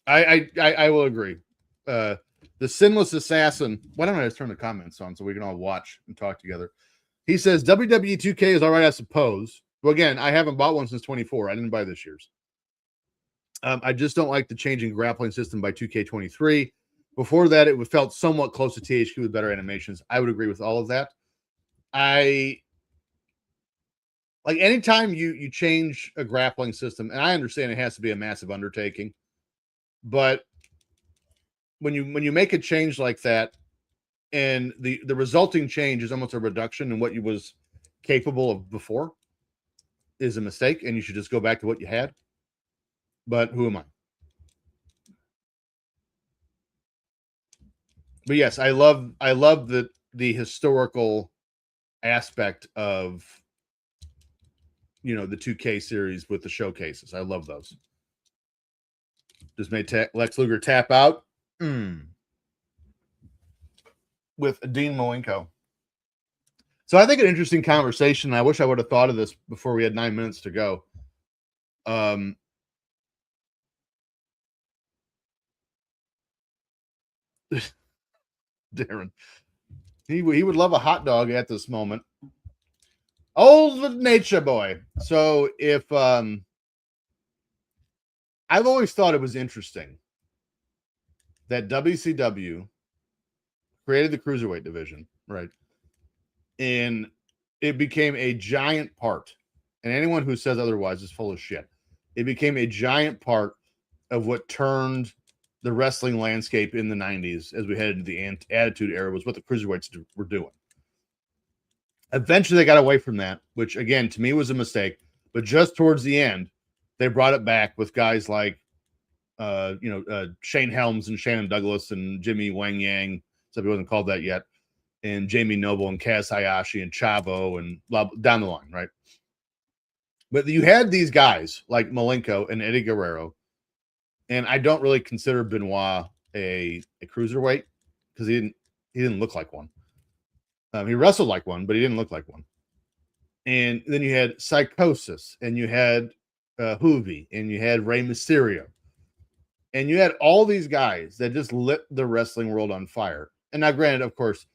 I will agree. The Sinless Assassin. Why don't I just turn the comments on so we can all watch and talk together? He says WWE 2K is all right, I suppose. Well, again, I haven't bought one since 24. I didn't buy this year's. I just don't like the changing grappling system by 2K23. Before that, it felt somewhat close to THQ with better animations. I would agree with all of that. I like anytime you change a grappling system, and I understand it has to be a massive undertaking, but when you make a change like that, and the resulting change is almost a reduction in what you was capable of before, is a mistake, and you should just go back to what you had. But who am I? But yes, I love the historical aspect of the 2K series with the showcases. I love those. Just made Lex Luger tap out with Dean Malenko. So I think an interesting conversation. I wish I would have thought of this before we had 9 minutes to go. Darren, he would love a hot dog at this moment. Old nature boy. So if I've always thought it was interesting that WCW created the cruiserweight division, right? And it became a giant part. And anyone who says otherwise is full of shit. It became a giant part of what turned the wrestling landscape in the 90s as we headed into the Attitude Era, was what the cruiserweights were doing. Eventually, they got away from that, which, again, to me was a mistake. But just towards the end, they brought it back with guys like, Shane Helms and Shannon Douglas and Jimmy Wang Yang, except he wasn't called that yet, and Jamie Noble and Kaz Hayashi and Chavo and blah, down the line, right? But you had these guys like Malenko and Eddie Guerrero, and I don't really consider Benoit a cruiserweight because he didn't look like one. He wrestled like one, but he didn't look like one. And then you had Psychosis, and you had Hoovy, and you had Rey Mysterio. And you had all these guys that just lit the wrestling world on fire. And now, granted, of course,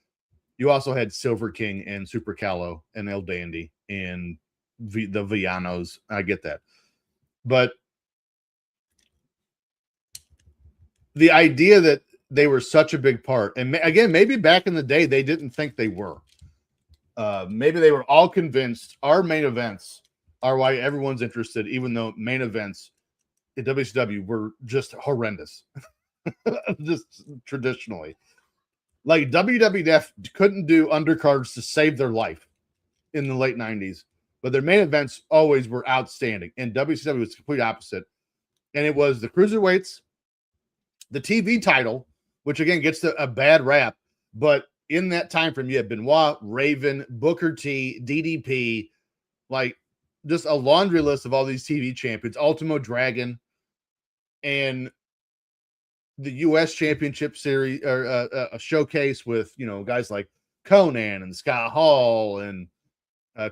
you also had Silver King and Super Callow and El Dandy and the Villanos. I get that. But the idea that they were such a big part, and again, maybe back in the day, they didn't think they were. Maybe they were all convinced our main events are why everyone's interested, even though main events at WCW were just horrendous. Just traditionally. Like WWF couldn't do undercards to save their life in the late 90s, but their main events always were outstanding. And WCW was the complete opposite. And it was the cruiserweights, the TV title, which again gets a bad rap, but in that time frame, you had Benoit, Raven, Booker T, DDP, like just a laundry list of all these TV champions, Ultimo Dragon, and the U.S. Championship Series, or a showcase with guys like Conan and Scott Hall and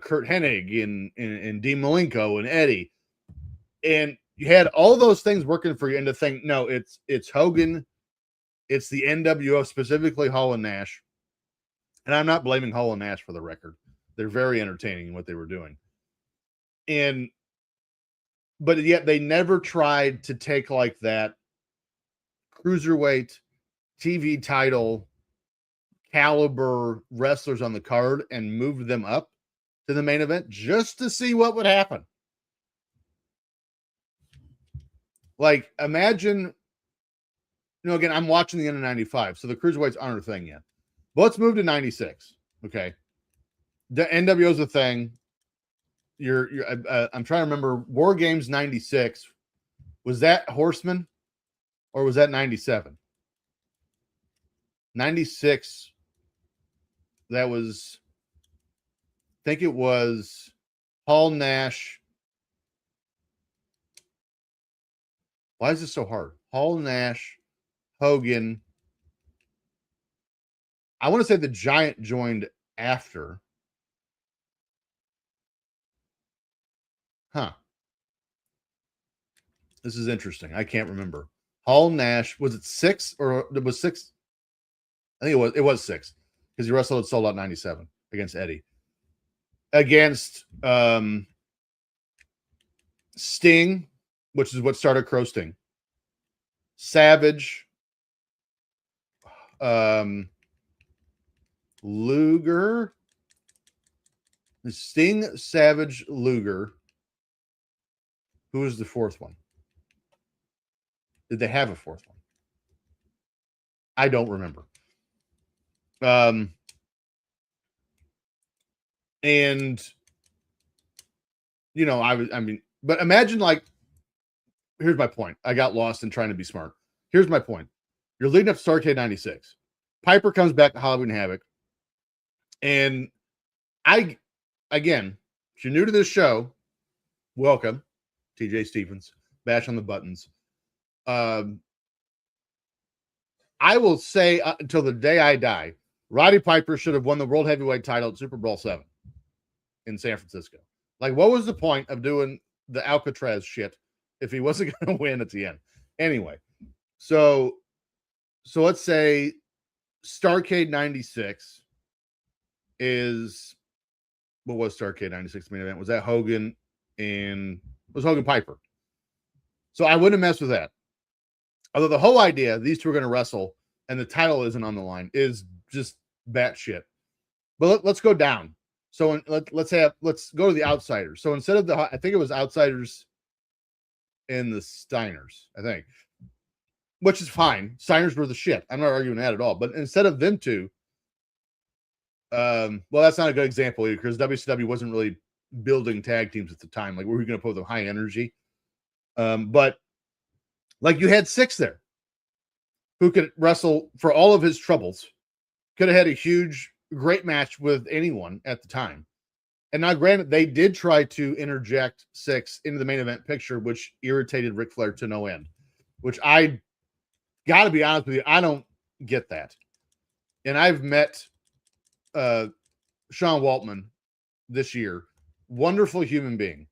Kurt Hennig and Dean Malenko and Eddie, and you had all those things working for you. And to think, no, it's Hogan, it's the NWO, specifically Hall and Nash. And I'm not blaming Hall and Nash for the record. They're very entertaining in what they were doing. But yet they never tried to take like that cruiserweight TV title caliber wrestlers on the card and move them up to the main event just to see what would happen. Like, imagine, again, I'm watching the end of 95, so the cruiserweights aren't a thing yet. But let's move to 96. Okay. The NWO is a thing. I'm trying to remember. War Games 96. Was that Horseman or was that 97? 96. That was, I think it was Hall, Nash. Why is this so hard? Hall, Nash, Hogan. I want to say the Giant joined after. Huh. This is interesting. I can't remember. Hall, Nash. Was it 6 or it was 6? I think it was 6 because he wrestled at Sold Out 97 against Eddie. Against Sting, which is what started Crow Sting. Savage. Luger. Sting, Savage, Luger. Who was the fourth one? Did they have a fourth one? I don't remember. And but imagine, like, here's my point. I got lost in trying to be smart. Here's my point. You're leading up to Starrcade 96. Piper comes back to Halloween Havoc. And again, if you're new to this show, welcome. TJ Stevens, Bash on the Buttons. I will say until the day I die, Roddy Piper should have won the World Heavyweight title at Super Bowl 7 in San Francisco. Like, what was the point of doing the Alcatraz shit if he wasn't going to win at the end? Anyway, so let's say Starrcade 96 is, what was Starrcade 96 main event? Was that Hogan and was Hogan Piper? So I wouldn't mess with that. Although the whole idea these two are going to wrestle and the title isn't on the line is just batshit. But let's go down. So let's go to the outsiders. So instead of I think it was outsiders and the Steiners, I think, which is fine. Steiners were the shit. I'm not arguing that at all. But instead of them two, well, that's not a good example either because WCW wasn't really building tag teams at the time. Like, we were going to put them high energy. But like, you had 6 there who could wrestle for all of his troubles, could have had a huge, great match with anyone at the time. And now, granted, they did try to interject 6 into the main event picture, which irritated Ric Flair to no end, which I got to be honest with you, I don't get that. And I've met Sean Waltman this year. Wonderful human being.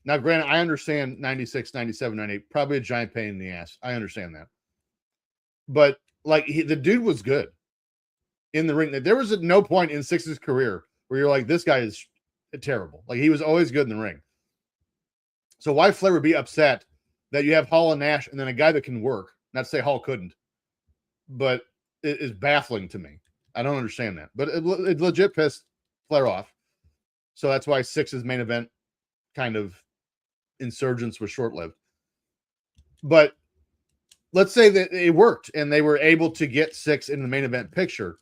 Now, granted, I understand 96, 97, 98, probably a giant pain in the ass. I understand that. But, like, the dude was good in the ring. There was no point in Six's career where you're like, this guy is terrible. Like, he was always good in the ring. So why Flair would be upset that you have Hall and Nash and then a guy that can work? Not to say Hall couldn't, but it is baffling to me. I don't understand that. But it legit pissed Flair off. So that's why Six's main event kind of insurgence was short-lived. But let's say that it worked and they were able to get 6 in the main event picture.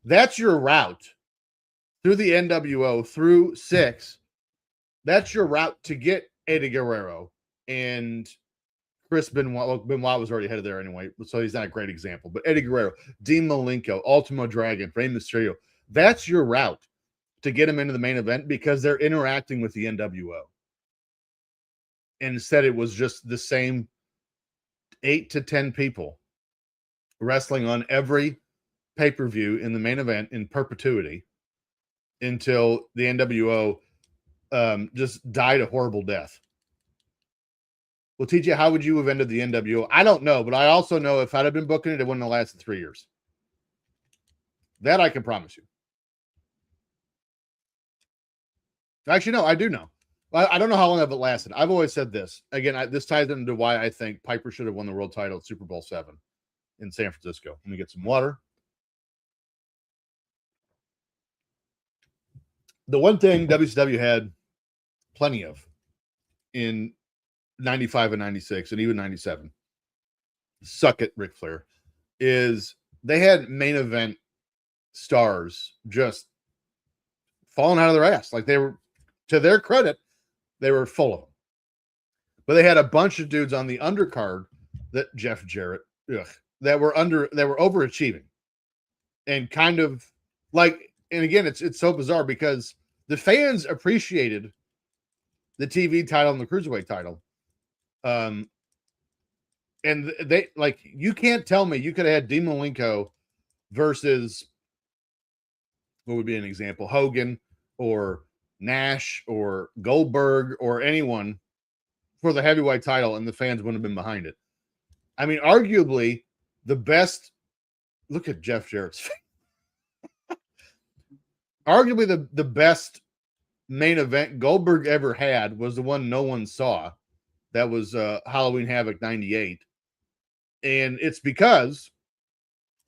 That's your route through the NWO, through 6. That's your route to get Eddie Guerrero and Chris Benoit. Well, Benoit was already headed there anyway, so he's not a great example. But Eddie Guerrero, Dean Malenko, Ultimo Dragon, Rey Mysterio. That's your route to get him into the main event because they're interacting with the NWO. And instead, it was just the same 8 to 10 people wrestling on every pay-per-view in the main event in perpetuity until the NWO just died a horrible death. Well, TJ, how would you have ended the NWO? I don't know, but I also know if I'd have been booking it, it wouldn't have lasted 3 years. That I can promise you. Actually, no, I do know. I don't know how long it lasted. I've always said this. Again, this ties into why I think Piper should have won the world title at Super Bowl 7 in San Francisco. Let me get some water. The one thing WCW had plenty of in 95 and 96 and even 97. Suck it, Ric Flair. Is they had main event stars just falling out of their ass. Like they were, to their credit, they were full of them. But they had a bunch of dudes on the undercard that Jeff Jarrett, that were overachieving. And kind of like, and again, it's so bizarre because the fans appreciated the TV title and the Cruiserweight title. And they, like, you can't tell me you could have had Dean Malenko versus, what would be an example, Hogan or Nash or Goldberg or anyone for the heavyweight title, and the fans wouldn't have been behind it. I mean, arguably the best, look at Jeff Jarrett's face. Arguably the best main event Goldberg ever had was the one no one saw. That was Halloween Havoc 98. And it's because,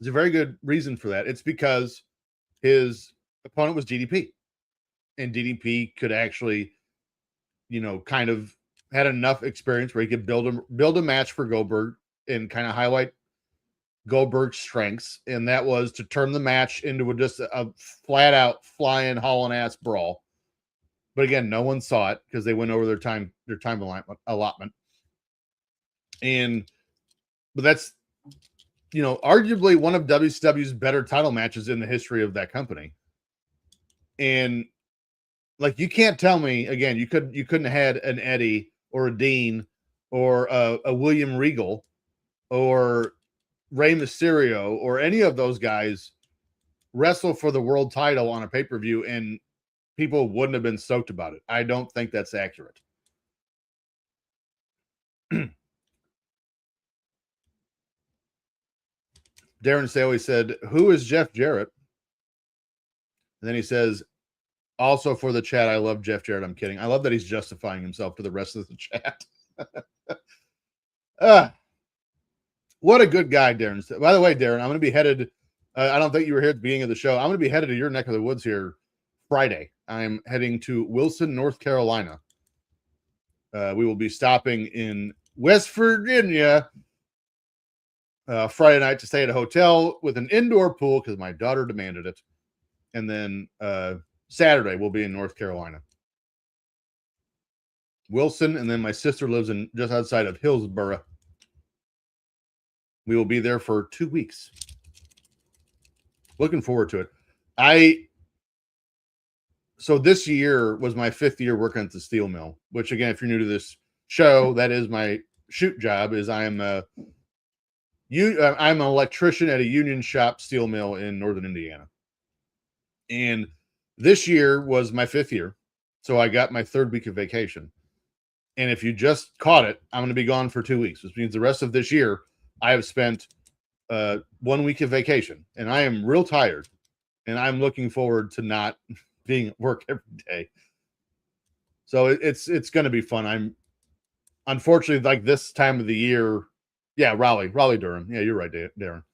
there's a very good reason for that. It's because his opponent was DDP. And DDP could actually, kind of had enough experience where he could build a match for Goldberg and kind of highlight Goldberg's strengths. And that was to turn the match into just a flat out flying, hauling ass brawl. But again, no one saw it because they went over their time allotment. But that's, arguably one of WCW's better title matches in the history of that company. And like, you can't tell me again, you couldn't have had an Eddie or a Dean or a William Regal or Rey Mysterio or any of those guys wrestle for the world title on a pay-per-view and people wouldn't have been stoked about it. I don't think that's accurate. Darren Staley said, "Who is Jeff Jarrett?" And then he says, "Also for the chat, I love Jeff Jarrett." I'm kidding. I love that he's justifying himself to the rest of the chat. What a good guy, Darren. By the way, Darren, I'm going to be headed. I don't think you were here at the beginning of the show. I'm going to be headed to your neck of the woods here Friday. I'm heading to Wilson, North Carolina. We will be stopping in West Virginia Friday night to stay at a hotel with an indoor pool because my daughter demanded it. And then Saturday we'll be in North Carolina. Wilson, and then my sister lives in just outside of Hillsborough. We will be there for 2 weeks. Looking forward to it. So this year was my 5th year working at the steel mill, which again, if you're new to this show, that is my shoot job. Is I'm an electrician at a union shop steel mill in Northern Indiana. And this year was my 5th year. So I got my 3rd week of vacation. And if you just caught it, I'm going to be gone for 2 weeks, which means the rest of this year I have spent 1 week of vacation, and I am real tired, and I'm looking forward to not being at work every day. So it's going to be fun. I'm unfortunately, like, this time of the year. Yeah, Raleigh, Durham. Yeah, you're right, Darren.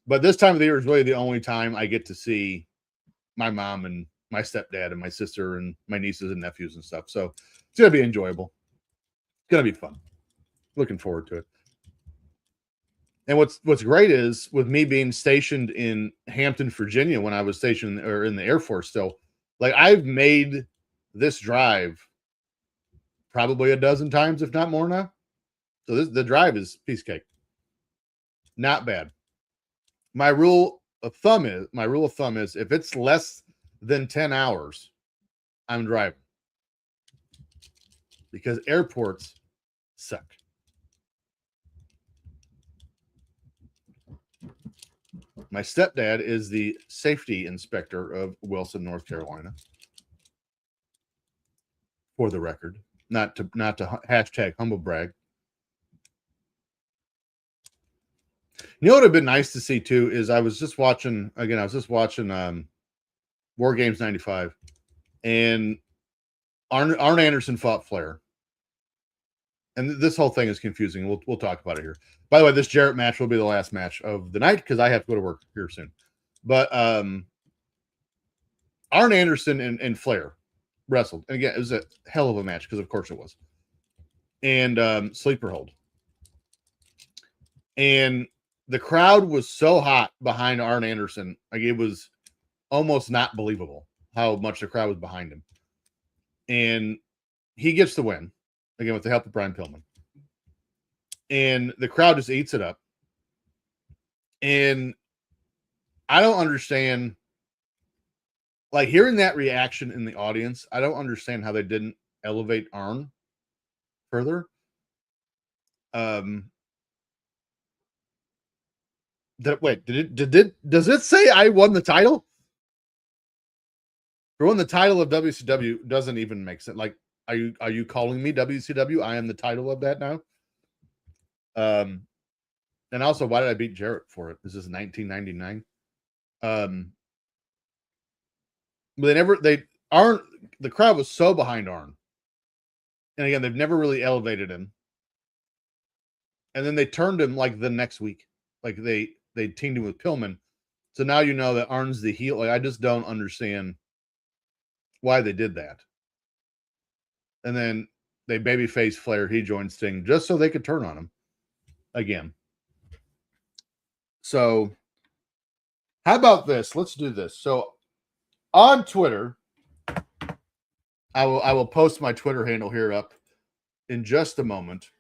But this time of the year is really the only time I get to see my mom and my stepdad and my sister and my nieces and nephews and stuff. So it's going to be enjoyable. It's going to be fun. Looking forward to it. And what's great is, with me being stationed in Hampton, Virginia, when I was stationed or in the Air Force still, like, I've made this drive probably a dozen times, if not more now. So the drive is piece of cake. Not bad. My rule of thumb is if it's less than 10 hours, I'm driving. Because airports suck. My stepdad is the safety inspector of Wilson, North Carolina. For the record, not to hashtag humble brag. You know what would have been nice to see too is I was just watching War Games 95, and Arn Anderson fought Flair. And this whole thing is confusing. We'll talk about it here. By the way, this Jarrett match will be the last match of the night because I have to go to work here soon. But Arn Anderson and Flair wrestled. And again, it was a hell of a match because, of course, it was. and sleeper hold. And the crowd was so hot behind Arn Anderson. Like, it was almost not believable how much the crowd was behind him. And he gets the win, again, with the help of Brian Pillman. And the crowd just eats it up. And I don't understand, like, hearing that reaction in the audience, I don't understand how they didn't elevate Arn further. Does it say I won the title? For one, the title of WCW doesn't even make sense. Like, are you calling me WCW? I am the title of that now. And also, why did I beat Jarrett for it? This is 1999. But the crowd was so behind Arn. And again, they've never really elevated him. And then they turned him like the next week. Like, they teamed him with Pillman. So now you know that Arn's the heel. Like, I just don't understand why they did that. And then they babyface Flair. He joined Sting just so they could turn on him again. So how about this? Let's do this. So on Twitter, I will post my Twitter handle here up in just a moment.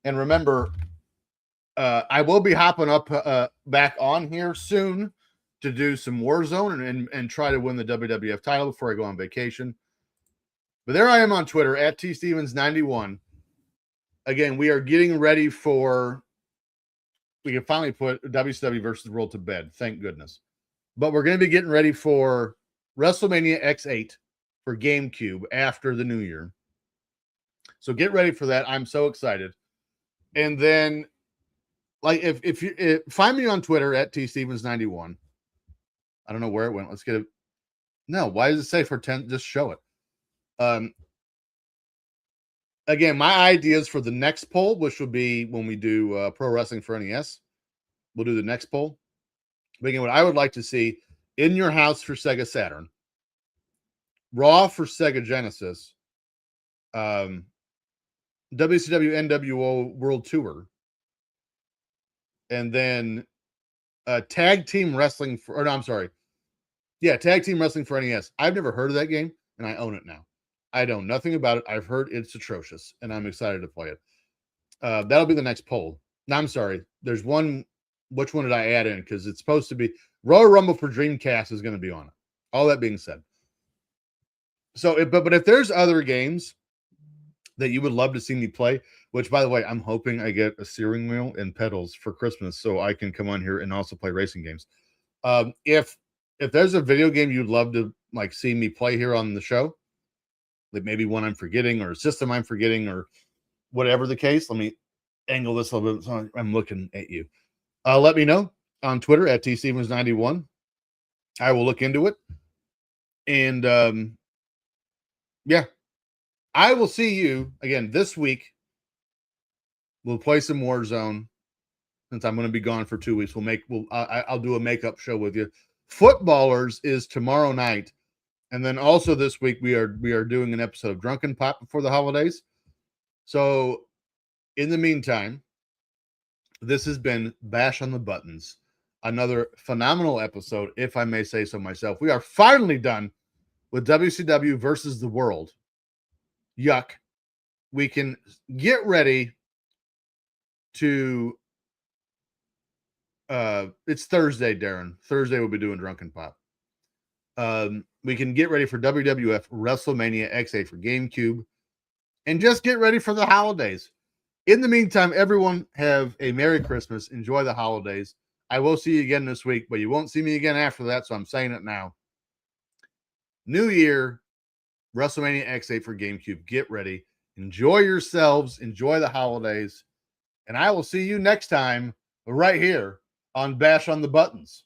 And remember, I will be hopping up back on here soon to do some Warzone and try to win the WWF title before I go on vacation. But there I am on Twitter at TStevens91. Again, we are getting ready for, we can finally put WCW versus the World to bed. Thank goodness. But we're going to be getting ready for WrestleMania X8 for GameCube after the new year. So get ready for that. I'm so excited. And then, like, if you find me on Twitter at TStevens91. I don't know where it went. Let's get it. No, why does it say for 10? Just show it. Again, my ideas for the next poll, which will be when we do Pro Wrestling for NES, we'll do the next poll. But again, what I would like to see in your house for Sega Saturn, Raw for Sega Genesis, WCW NWO World Tour, and then Tag Team Wrestling for, or no, I'm sorry. Yeah, Tag Team Wrestling for NES. I've never heard of that game, and I own it now. I know nothing about it. I've heard it's atrocious, and I'm excited to play it. That'll be the next poll. No, I'm sorry. There's one. Which one did I add in? Because it's supposed to be Royal Rumble for Dreamcast is going to be on it. All that being said. So, but if there's other games that you would love to see me play, which, by the way, I'm hoping I get a steering wheel and pedals for Christmas so I can come on here and also play racing games. If there's a video game you'd love to, like, see me play here on the show, like maybe one I'm forgetting or a system I'm forgetting or whatever the case, let me angle this a little bit so I'm looking at you. Let me know on Twitter at TStevens91. I will look into it. And yeah, I will see you again this week. We'll play some Warzone since I'm going to be gone for 2 weeks. I'll do a makeup show with you. Footballers is tomorrow night. And then also this week we are doing an episode of Drunken Pop before the holidays. So in the meantime, this has been Bash on the Buttons. Another phenomenal episode, if I may say so myself. We are finally done with WCW versus the World. Yuck. We can get ready to it's Thursday, Darren. Thursday we'll be doing Drunken Pop. We can get ready for WWF WrestleMania X8 for GameCube and just get ready for the holidays. In the meantime, everyone have a Merry Christmas. Enjoy the holidays. I will see you again this week, but you won't see me again after that, so I'm saying it now. New Year, WrestleMania X8 for GameCube. Get ready. Enjoy yourselves. Enjoy the holidays. And I will see you next time right here on Bash on the Buttons.